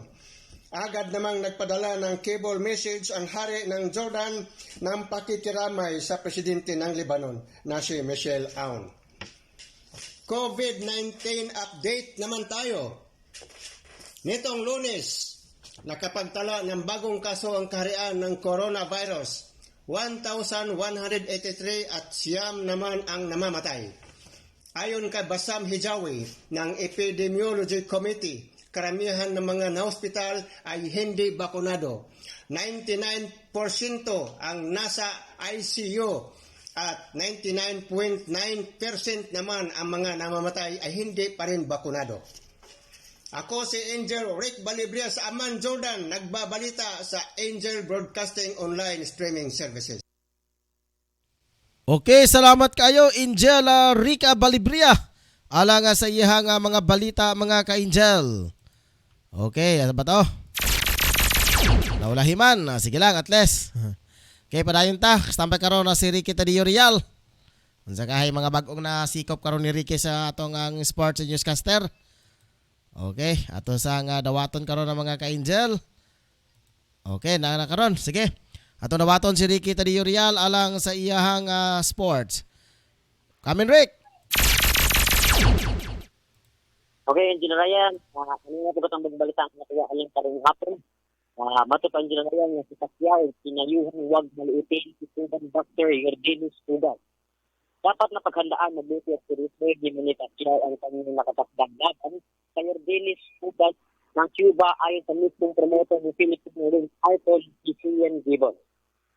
Speaker 6: Agad namang nagpadala ng cable message ang hari ng Jordan ng pakikiramay sa presidente ng Lebanon na si Michel Aoun. COVID-19 update naman tayo. Nitong Lunes, nakapagtala ng bagong kaso ang kaharian ng coronavirus. 1,183 at 9 naman ang namamatay. Ayon kay Bassam Hijawi ng Epidemiology Committee, karamihan ng mga na-hospital ay hindi bakunado. 99% ang nasa ICU at 99.9% naman ang mga namamatay ay hindi pa rin bakunado. Ako si Angel Rick Balibria sa Amman, Jordan, nagbabalita sa Angel Broadcasting Online Streaming Services.
Speaker 2: Okay, salamat kayo, Angel Rica Balibria. Alang sa iyang mga balita, mga ka-Angel. Okay, ano ba to? Naulahiman. Sige lang, at least. Okay, padayon ta. Stampay karon na si Ricky Tadio Real. Unsa kahay mga bagong na sikop karon ni Ricky sa atong ang sports newscaster. Okay, ato sa nga dawaton karon ng mga ka-Angel. Okay, na karon. Sige. Ato dawaton si Ricky Tadio Real alang sa iyahang sports. Come in, Rick.
Speaker 5: Okay, Engineer Ryan, kanina po itong magbalita ang natuwa aling karong hapon. Mato pa Engineer Ryan, yung si Pacquiao, pinayuhan huwag maliitin si Cuban Boxer Yordenis Cuban. Dapat na paghandaan magluti at seriously, di mo ni Pacquiao ang kanyang nakatakdagdagan sa Yordenis Cuban ng Cuba ayon sa mismong promoter ng Philippine Ring Idol, Ian Gibbon.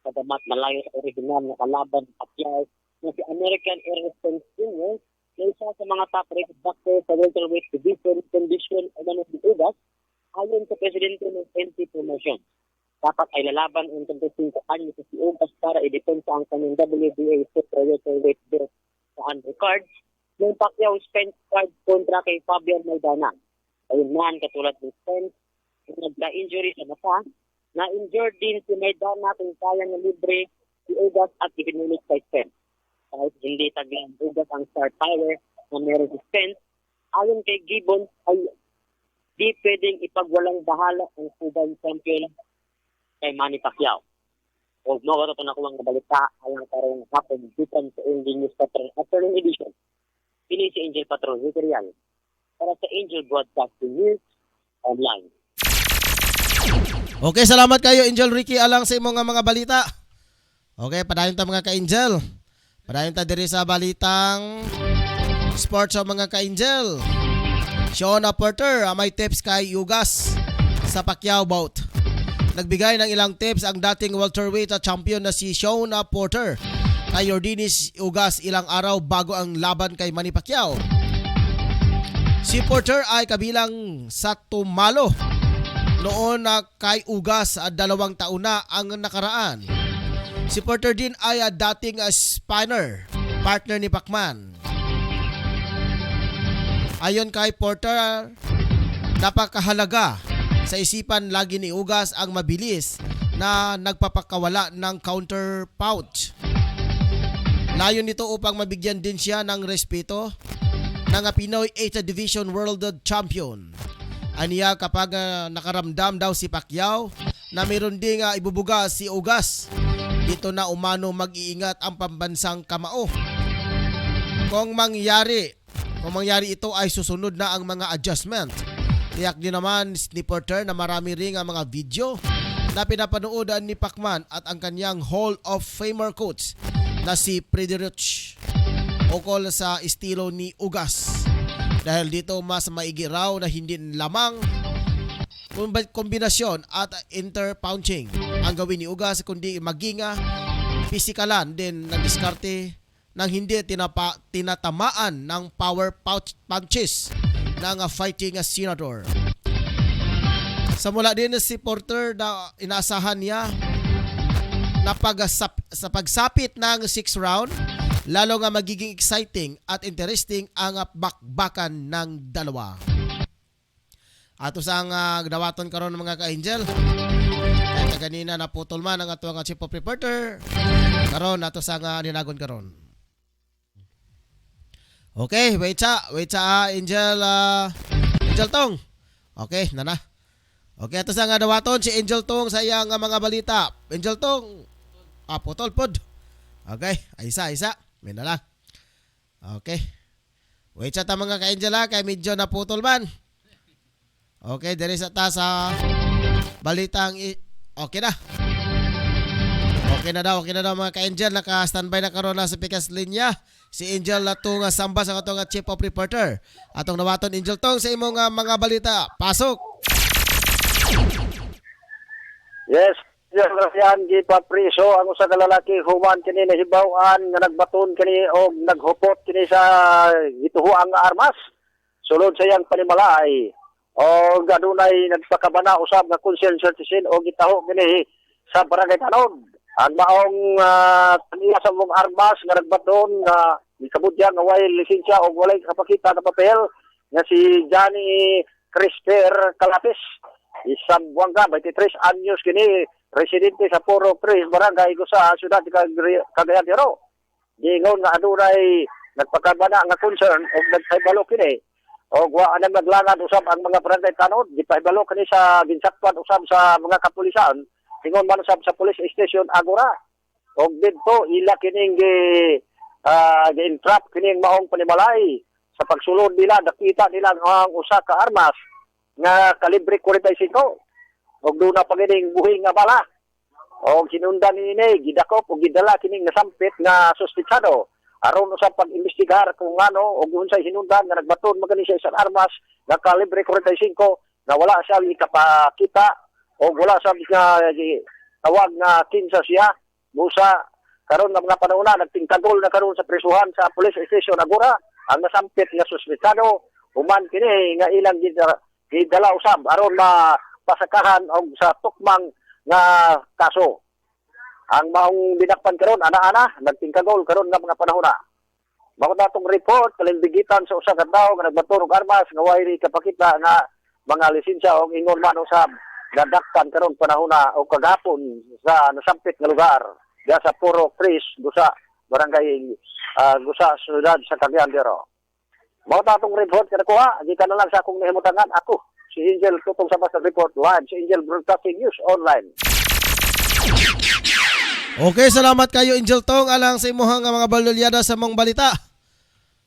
Speaker 5: Kadamat malayo sa original na kalaban ng Pacquiao na si American Ernesto Jr., na isa sa mga top-rated boxer sa welterweight division condition o ganun si Ugas, ayon sa presidente ng NT Promotion. Dapat ay lalaban ang 25 anyos si Ugas para i-depensa ang kanyang WBA super welterweight belt sa undercard. Yung Pacquiao Spence card kontra kay Fabian Maidana. Ayun man, katulad ng Spence, yung nagka-injury sa mata, na-injured din si Maidana kung kaya na libre si Ugas at ibinulit kay Spence. Kahit hindi taglang Ugas ang star power na meron si Spence, ayon kay Gibbon ay di pwedeng ipagwalang bahala ang Cuban champion kay Manny Pacquiao. O mga ito na kuwang nabalita alang karong hapon dutan sa Angel News Patron Afternoon Edition. Pili si Angel Patron Material para sa Angel Broadcasting News Online.
Speaker 2: Okay, salamat kayo, Angel Ricky, alang sa imong mga balita. Okay, padayon ta mga ka-Angel. Padayon ta diri sa balitang sports sa mga ka-Angel. Shauna Porter may tips kay Ugas sa Pacquiao bout. Nagbigay ng ilang tips ang dating welterweight champion na si Shauna Porter kay Yordenis Ugas ilang araw bago ang laban kay Manny Pacquiao. Si Porter ay kabilang sa tumalo noon na kay Ugas 2 taon na ang nakaraan. Si Porter din ay dating spinner, partner ni Pacman. Ayon kay Porter, napakahalaga sa isipan lagi ni Ugas ang mabilis na nagpapakawala ng counter punch. Layon nito upang mabigyan din siya ng respeto ng Pinoy 8th Division World Champion. Aniya kapag nakaramdam daw si Pacquiao na mayroon ding ibubuga si Ugas, dito na umano mag-iingat ang pambansang kamao. Kung mangyari ito ay susunod na ang mga adjustment. Tiyak din naman ni Porter na marami ring ang mga video na pinapanoodan ni Pacman at ang kanyang Hall of Famer coach na si Friedrich ukol sa estilo ni Ugas. Dahil dito mas maigi raw na hindi lamang kombinasyon at interpunching ang gawin ni Ugas kundi maginga pisikalan din ng diskarte nang hindi tinatamaan ng power punches ng fighting senador. Sa mula din si Porter na inaasahan niya na sa pagsapit ng 6th round, lalo nga magiging exciting at interesting ang bakbakan ng dalawa. Ato sa ang ginawaton karon mga ka-angel. Kaya kanina naputol man ang ato nga chief of reporter. Karon ato sa nga ninagon karon. Okay, wait sa Angel Angel Tong. Okay, nana. Okay, ato sa nga dawaton si Angel Tong sa iyang mga balita. Angel Tong, putol pod. Okay, isa. May na lang. Okay. Wait sa ta mga ka-angel kay medyo naputol man. Okay, diri sa ta sa balitang okay na. Okay na daw mga ka-angel, naka-standby na karon na sa pikas linya. Si Angel Latong Samba sa atong chief of reporter. Atong nawaton Angel Tong sa imong mga balita. Pasok.
Speaker 4: Yes, yan gipapriso ang usa ka lalaki human kini nahibaw-an nga nagbaton kini o naghupot kini sa gituhuang nga armas sulod sa iyang panimalay. O gadunay nagpakabana usab nga concerned citizen o gitaho kini sa barangay Tanod. Ang maong kanila sa mong armas nga nagbaton nga mikabudyan nga way lisensya o walay kapakita na papel nga si Johnny Crisper Calapis. Isang buwangga, 23 anyos kini, residente sa Puro 3, barangay sa siyudad Cagayan de Oro. Gingon nga adunay nagpakabana nga concern o nagpaibalo kini. O wa na maglangad usab ang mga barangay Tanod, gipaibalo kini sa ginsakpan usab sa mga kapulisan. Gingon man usab sa police station Agora. O didto ila kining gi-entrap kining maong panimalay sa pagsulod nila, nakita nila ang usa ka armas nga kalibre 45 og doon na pagining buhing nga bala og sinundan ni gidakop og gidala kining nasampit nga suspitsado aron usab pag-imbestigar kung ano og unsay hinundan nga nagbaton magani siya isang armas nga kalibre 45 na wala siya ikapakita og wala siya nga tawag nga kinsa siya busa karon nga mga panahon na nagtingkagol na karon sa prisuhan sa police station Agora ang nasampit nga suspitsado human kini nga ilang gidala usab aron mapasakahan og sa tukmang nga kaso. Ang maong dinakpan karon ana-ana nagtingkagol karon nga mga panahon na. Mao datong report kalimbigitan sa usa ka tawo nga nagbaton og armas nga way kapakita nga mga lisensya og ingon man usab nadakpan karon panahon na o kagapon sa nasampit nga lugar diya sa Puro Pris Gusa barangay Gusa siyudad sa Cagayan de Oro. Mao tatong report kada kuha, gikan na lang sa akong nahimutangan ako, si Angel tutong sa basta report live si Angel Broadcasting News Online.
Speaker 2: Okay, salamat kayo Angel Tong alang sa imuhang mga balulyada sa mong balita.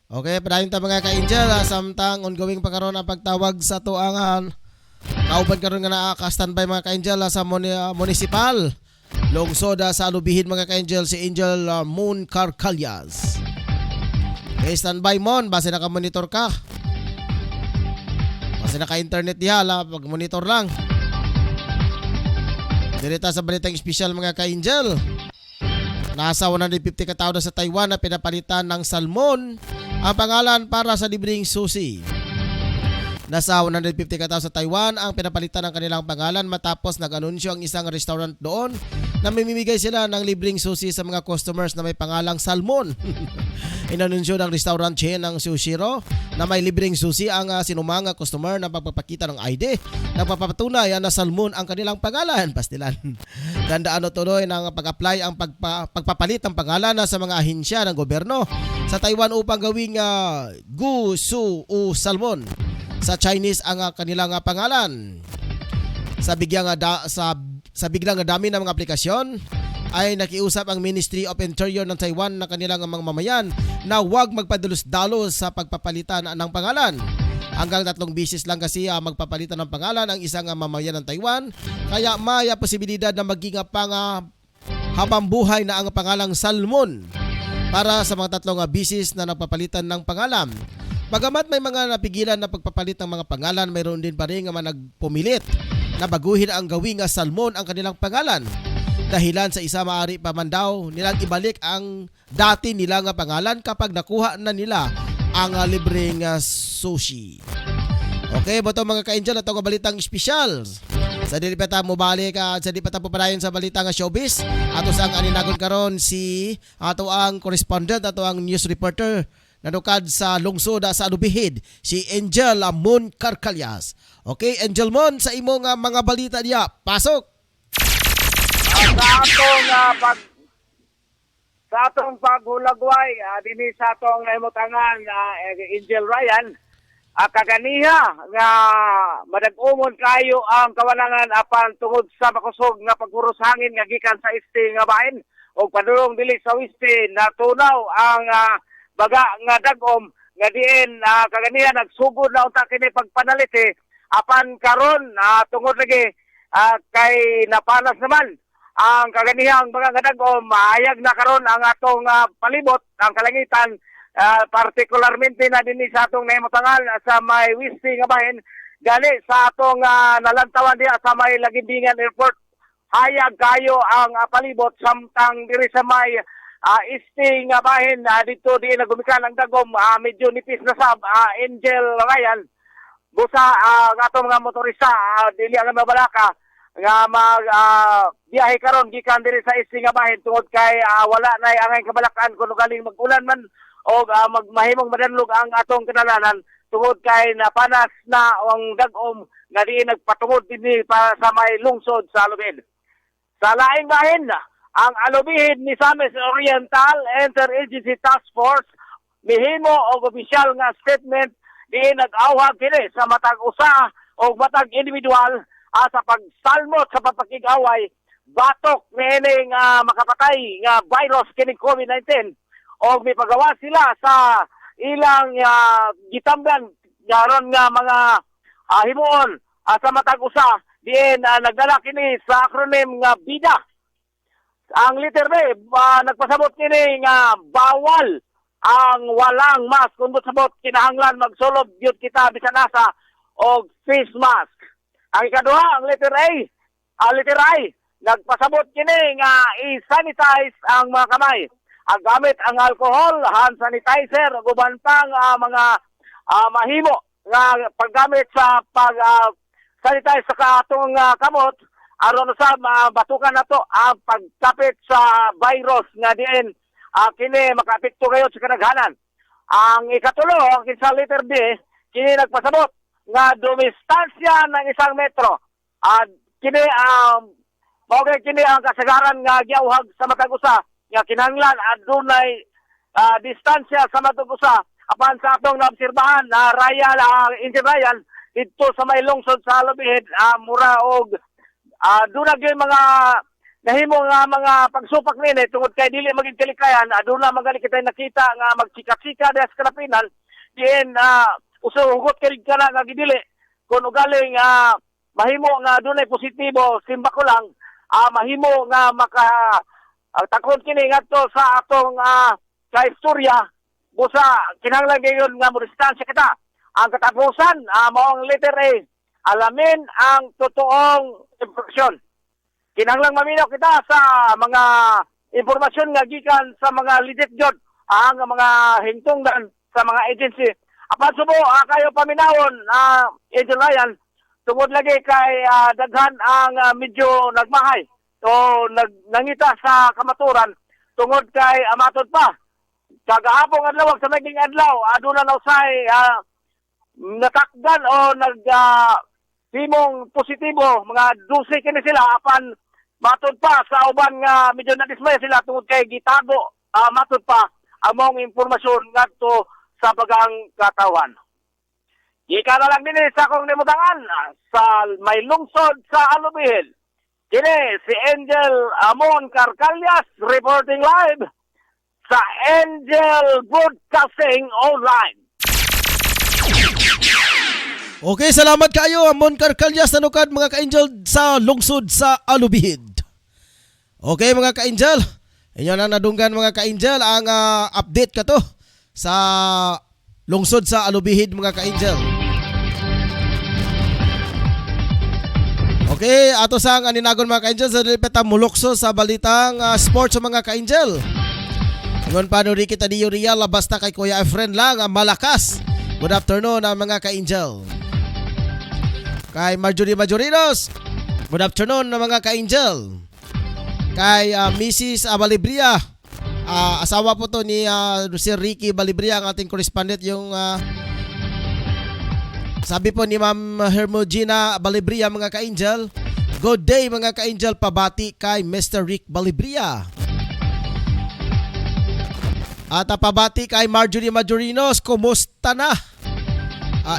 Speaker 2: Okay, padayon ta mga ka-Angel samtang ongoing pa karon ang pagtawag sa tuangan. Kauban karon nga naka-standby mga ka-Angel sa municipal. Lungsod sa alubihin mga ka-Angel si Angel Moon Carcalyas. Okay, standby mon, base naka-monitor ka. Base naka-internet diha, pag-monitor lang. Direta sa balitang espesyal mga ka-Angel. Nasa 150 katao na sa Taiwan na pinapalitan ng salmon ang pangalan para sa libreng susi. Nasa 150 katao sa Taiwan ang pinapalitan ng kanilang pangalan matapos nag-anunsyo ang isang restaurant doon na mamimigay sila ng libreng susi sa mga customers na may pangalang salmon. Inanunsyo ng restaurant chain ng Sushiro na may libreng susi ang sinumang customer na pagpapakita ng ID na papatunay na salmon ang kanilang pangalan. Pastilan. Tandaan o tuloy ng pag-apply ang pagpapalit ng pangalan sa mga ahensya ng gobyerno sa Taiwan upang gawing Gu Su U Salmon. Sa Chinese ang kanilang pangalan. Sa biglang dami ng mga aplikasyon ay nakiusap ang Ministry of Interior ng Taiwan na kanilang mga mamayan na huwag magpadalos-dalos sa pagpapalitan ng pangalan. Hanggang 3 bisis lang kasi magpapalitan ng pangalan ang isang mamayan ng Taiwan, kaya may posibilidad na maging habang buhay na ang pangalang salmon para sa mga 3 bisis na nagpapalitan ng pangalan. Bagamat may mga napigilan na pagpapalit ng mga pangalan, mayroon din pa rin nga nagpumilit na baguhin ang gawing salmon ang kanilang pangalan. dahilan sa isa maaari pa man daw nilang ibalik ang dati nila nga pangalan kapag nakuha na nila ang libreng sushi. Okay, boto mga ka-angel, ato nga balitang espesyal. Sa dili pa ta mo balik sa di pa ta pupadayon sa balita nga showbiz. Ato sang aninagon karon si ato ang correspondent, ato ang news reporter nadukad sa lungsod sa Alubihid, si Angel Mon Carcalyas. Okay, Angel Mon, sa imo nga mga balita diya, pasok.
Speaker 5: Sa atong paghulagway dinhi sa atong nahimutangan Angel Ryan, kaganiha nga madag-umon kayo ang kawalangan apan tungod sa makusog nga pagpuros hangin nga gikan sa este nga bahin o padulong dili sa weste natunaw ang baga nga dagom nga diin kaganiha nagsugod na unta kini pagpanaliti apan karon tungod lagi kay napanas naman ang kaganihang mga dagom maayag na karon ang atong palibot ang kalangitan. Partikularmente na din sa atong nahimutangan sa may weste nga bahin gali sa atong nalantawan diya sa may Lagindingan Airport. Hayag kayo ang palibot samtang diri sa may este nga bahin dito di nagumikan ang dagom medyo nipis na sab Angel Ryan busa ang atong mga motorista dili ang mabalaka nga mag biyahe karon gikan diri sa este nga bahin tungod kay wala na angay kabalakan kuno galing mag-ulan man o magmahimong madanlog ang atong kinalanan tungod kay napanas na ang dagom nga di nagpatungod dinhi para sa may lungsod sa Alubihid. Sa laing bahin, ang Alubihid ni Misamis Oriental Interagency Task Force mihimo og opisyal nga statement di nag-awhag kini sa matag usa o matag individual sa pagsalmot sa papakig-away batok niining makapatay nga virus kini COVID-19 o may pagawa sila sa ilang gitamgan garon nga mga himuon sa matag usa diin nagdala kini sa acronym nga BIDA. Ang letter B nagpasabot kini nga bawal ang walang mask kun sabot kinahanglan magsulob gyud kita bisan asa og face mask. Ang ikaduha ang letter I nagpasabot kini nga i-sanitize ang mga kamay. Ang gamit ang alcohol, hand sanitizer, guban pang mga mahimo nga paggamit sa pag-sanitize sa katong kamot aron sa batukan nato ang pagkapit sa virus nga diin kini makaapekto kayo sa kadaghanan. Ang ikatulo, ang sa letter B, kini nagpasabot nga dumistansya ng 1 metro. Kini kini ang kasagaran nga giawhag sa matag usa nga kinahanglan adunay distansya sa matag usa apan sa atong naobserbahan Angel Ryan dito sa may lungsod sa Alubihid mura og dunay gyud mga nahimo nga mga pagsupak nini tungod kay dili maging kalikayan aduna magali kitay nakita nga magchika-chika diha sa kalapinan diin usuhugot kay kana nga gidili kun ugaling mahimo nga dunay positibo simba ko lang mahimo nga maka takon kini ngadto sa atong kaistorya busa kinahanglan gayon nga modistansya kita. Ang katapusan mao ang letter A, alamin ang totoong impormasyon. Kinahanglan maminaw kita sa mga impormasyon nga gikan sa mga legit jud ang mga hingtungdan sa mga agency. Apan subo kayo paminawon Angel Ryan tungod lagi kay daghan ang medyo nagmahay o nangita sa kamaturan tungod kay amatod pa kagahapon adlaw sa naging adlaw aduna na usay natakdan o simong positibo mga 12 kini sila apan matod pa sa uban nga medyo nadismaya sila tungod kay gitago matod pa among impormasyon ngadto sa bagang katawan. Ika na lang din sa akong nimutangan sa may lungsod sa Alubihid. Kini si Angel Mon Carcalyas reporting live sa Angel Broadcasting Online.
Speaker 2: Okay, salamat kayo Mon Carcalyas nanukad mga ka-angel sa lungsod sa Alubihid. Okay mga ka-angel, inyo na nadunggan mga ka-angel ang update kato sa lungsod sa Alubihid mga ka-angel. Okay, ato sang aninagon mga ka-angel sa dilipeta mulukso sa balitang sports sa mga ka-angel. Ngon pa no Ricky Tadillo Real, basta kay Kuya Efren lang malakas. Good afternoon mga ka-angel. Kay Marjorie Majorinos, good afternoon mga ka-angel. Kay Mrs. Balibria, asawa po to ni Sir Ricky Balibria, ang ating correspondent, yung sabi po ni Ma'am Hermogina Balibria mga ka-angel, good day mga ka-angel, pabati kay Mr. Rick Balibria. At pabati kay Marjorie Majorinos, kumusta na?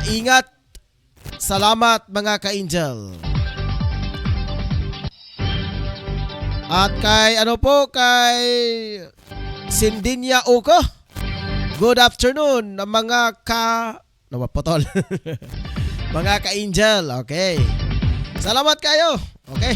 Speaker 2: Ingat, salamat mga ka-angel. At kay kay Sindinya Uko, good afternoon mga nawapotol. Mga ka-angel, okay. Salamat kayo, okay.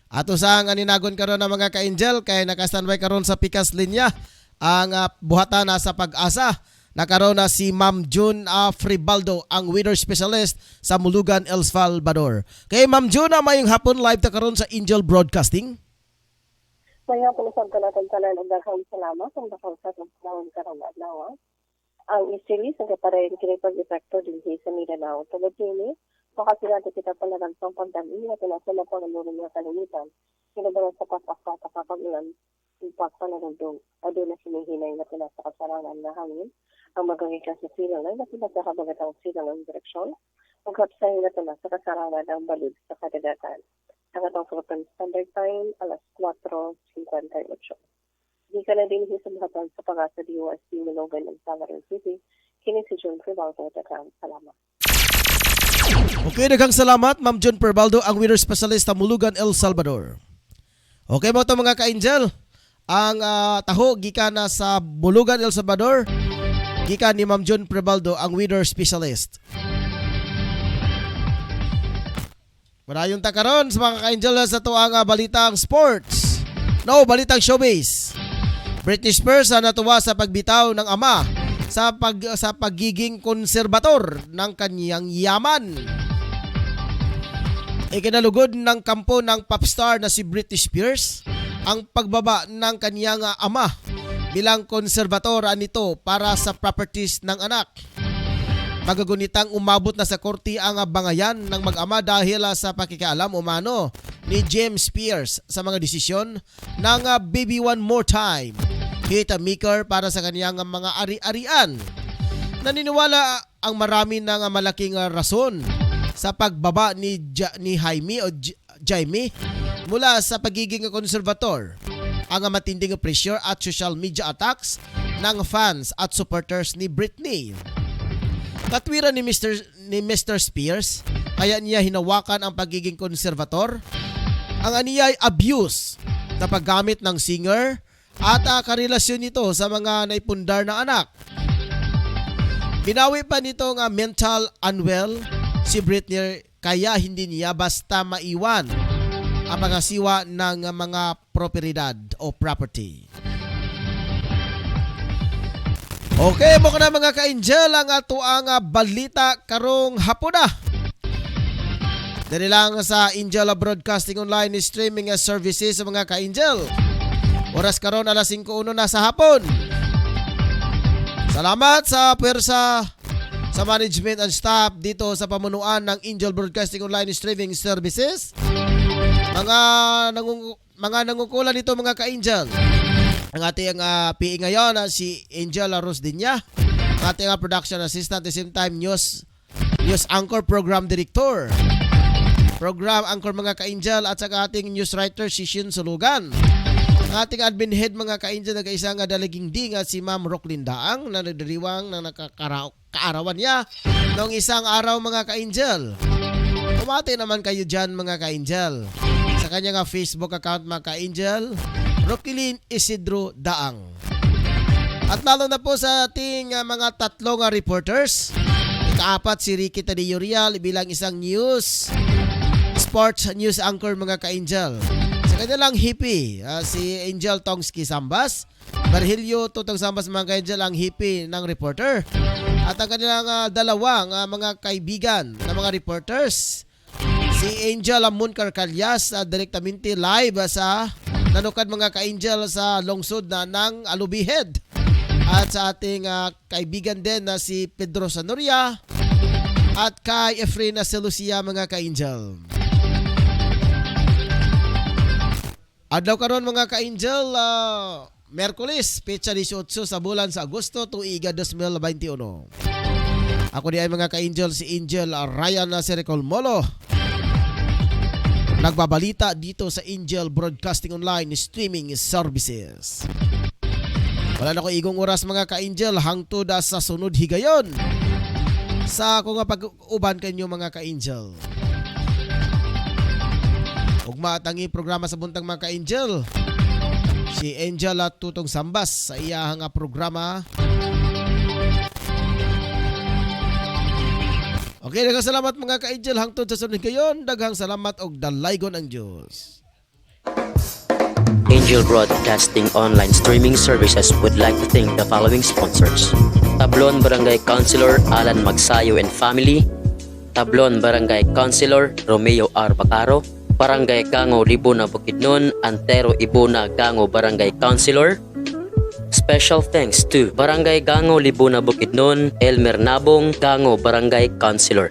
Speaker 2: Ato sang aninagon karon ng mga ka-angel, kay naka-standby karon sa pikas linya ang buhatan na sa Pag-asa. Nakaroon na si Ma'am June Fribaldo, ang weather specialist sa Mulugan, El Salvador. Kay Ma'am June, mayong hapon live ta karon sa Angel Broadcasting.
Speaker 7: Maya pulusag ka natin tanan ang daghang salamat ang daghang sa panahon karon adlaw. Ang isilis ang kaparehin kinipag epekto din sa Mindanao. Tulad nini, makasilado kita palagang pang pagdami na pinasa na pangalurin ng kalimitan. Kinabaran sa patak-patak kapag ilan, impact pa na rundong. Ado na sinihinay na pinasa kasarangan na hangin. Ang magagikan sa silang na pinasa kabagatang silang ang direksyon. Magkapsahin na pinasa kasarangan ang balid sa kadagatan. Ang atong surutan standard time, alas 4:58. Di ka na din hisabhatan sa Pag-asa DOST Mulugan ng Salvador City. Kini si June Perbaldo. Salamat.
Speaker 2: Okay, daghang salamat Ma'am June Perbaldo, ang weather specialist sa Mulugan, El Salvador. Okay mo ito mga ka-angel. Ang taho gikan na sa Mulugan, El Salvador, gikan ni Ma'am June Perbaldo, ang weather specialist. Marayon ta karon sa mga ka-angel sa tuang balitang sports. No, balitang showbiz. Britney Spears natuwa sa pagbitaw ng ama sa pagiging konserbator ng kanyang yaman. Ikinalugod ng kampo ng popstar na si Britney Spears ang pagbaba ng kanyang ama bilang konserbator nito para sa properties ng anak. Magagunitang umabot na sa korte ang bangayan ng mag-ama dahil sa pakikialam umano ni James Spears sa mga desisyon ng Baby One More Time hit maker para sa kaniyang mga ari-arian. Naniniwala ang marami ng malaking rason sa pagbaba ni Jaime mula sa pagiging konservator, ang matinding pressure at social media attacks ng fans at supporters ni Britney. Katwiran ni Mr. Spears, kaya niya hinawakan ang pagiging konservator. Ang aniya ay abuse na paggamit ng singer at karelasyon nito sa mga naipundar na anak. Binawi pa nito nga mental unwell si Britney, kaya hindi niya basta maiwan ang pangasiwa ng mga propiedad o property. Okay, mo na mga ka-angel ang ato ang balita karong hapon na. Dali lang sa Angel Broadcasting Online Streaming Services sa mga ka-angel. Oras karon alas 5:01 na sa hapon. Salamat sa pwersa sa management and staff dito sa pamunuan ng Angel Broadcasting Online Streaming Services. Mga nangungulan dito mga ka-angel. Ang ating PA ngayon si Angel Rosdinya, ang ating production assistant at the same time news anchor, program director, program anchor mga ka-angel, at saka ating news writer si Shin Sulugan. Ang ating admin head mga ka-angel, nag-isa nga dalaging di nga si Ma'am Rocklyn Daang na nagdiriwang na nakakaarawan niya noong isang araw mga ka-angel. Kumati naman kayo dyan mga ka-angel sa kanya nga Facebook account mga ka-angel, Rocklyn Isidro Daang. At lalo na po sa ating mga tatlong reporters. Ikaapat si Ricky Tadillo Real bilang isang sports news anchor mga ka-angel. Sa kanilang hippie, si Angel Tongski Sambas, Barhilio Tutong Sambas mga ka-angel ang hippie ng reporter. At ang kanilang dalawang mga kaibigan na mga reporters, Si Angel Amon Carcalyas direktamente live sa nanukad mga ka-angel sa lungsod na ng Alubihed. At sa ating kaibigan din na si Pedro Sanoria at kay Efrena Celucia mga ka-angel. Adlaw karon mga ka-angel, Merkulis, petsa 18 sa bulan sa Agosto tuiga 2021. Ako di ay mga ka-angel si Angel Ryan Sericol Molo. Nagbabalita dito sa Angel Broadcasting Online Streaming Services. Wala na ko igong oras mga ka-angel hangtod sa sunod higayon sa ako nga pag-uban kanyo mga ka-angel. Ug matangi programa sa buntag mga ka-angel. Si Angel at Tutong Sambas sa iyahang programa. Okay, daghang salamat mga ka-angel hangtod sa sunod higayon. Daghang salamat og dalaygon ang Dios.
Speaker 3: Angel Broadcasting Online Streaming Services would like to thank the following sponsors. Tablon Barangay Councilor Alan Magsayo and Family, Tablon Barangay Councilor Romeo R. Bacaro, Barangay Gango Libuna Bukidnon, Antero Ibuna Gango Barangay Councilor. Special thanks to Barangay Gango Libuna Bukidnon, Elmer Nabong Gango Barangay Councilor.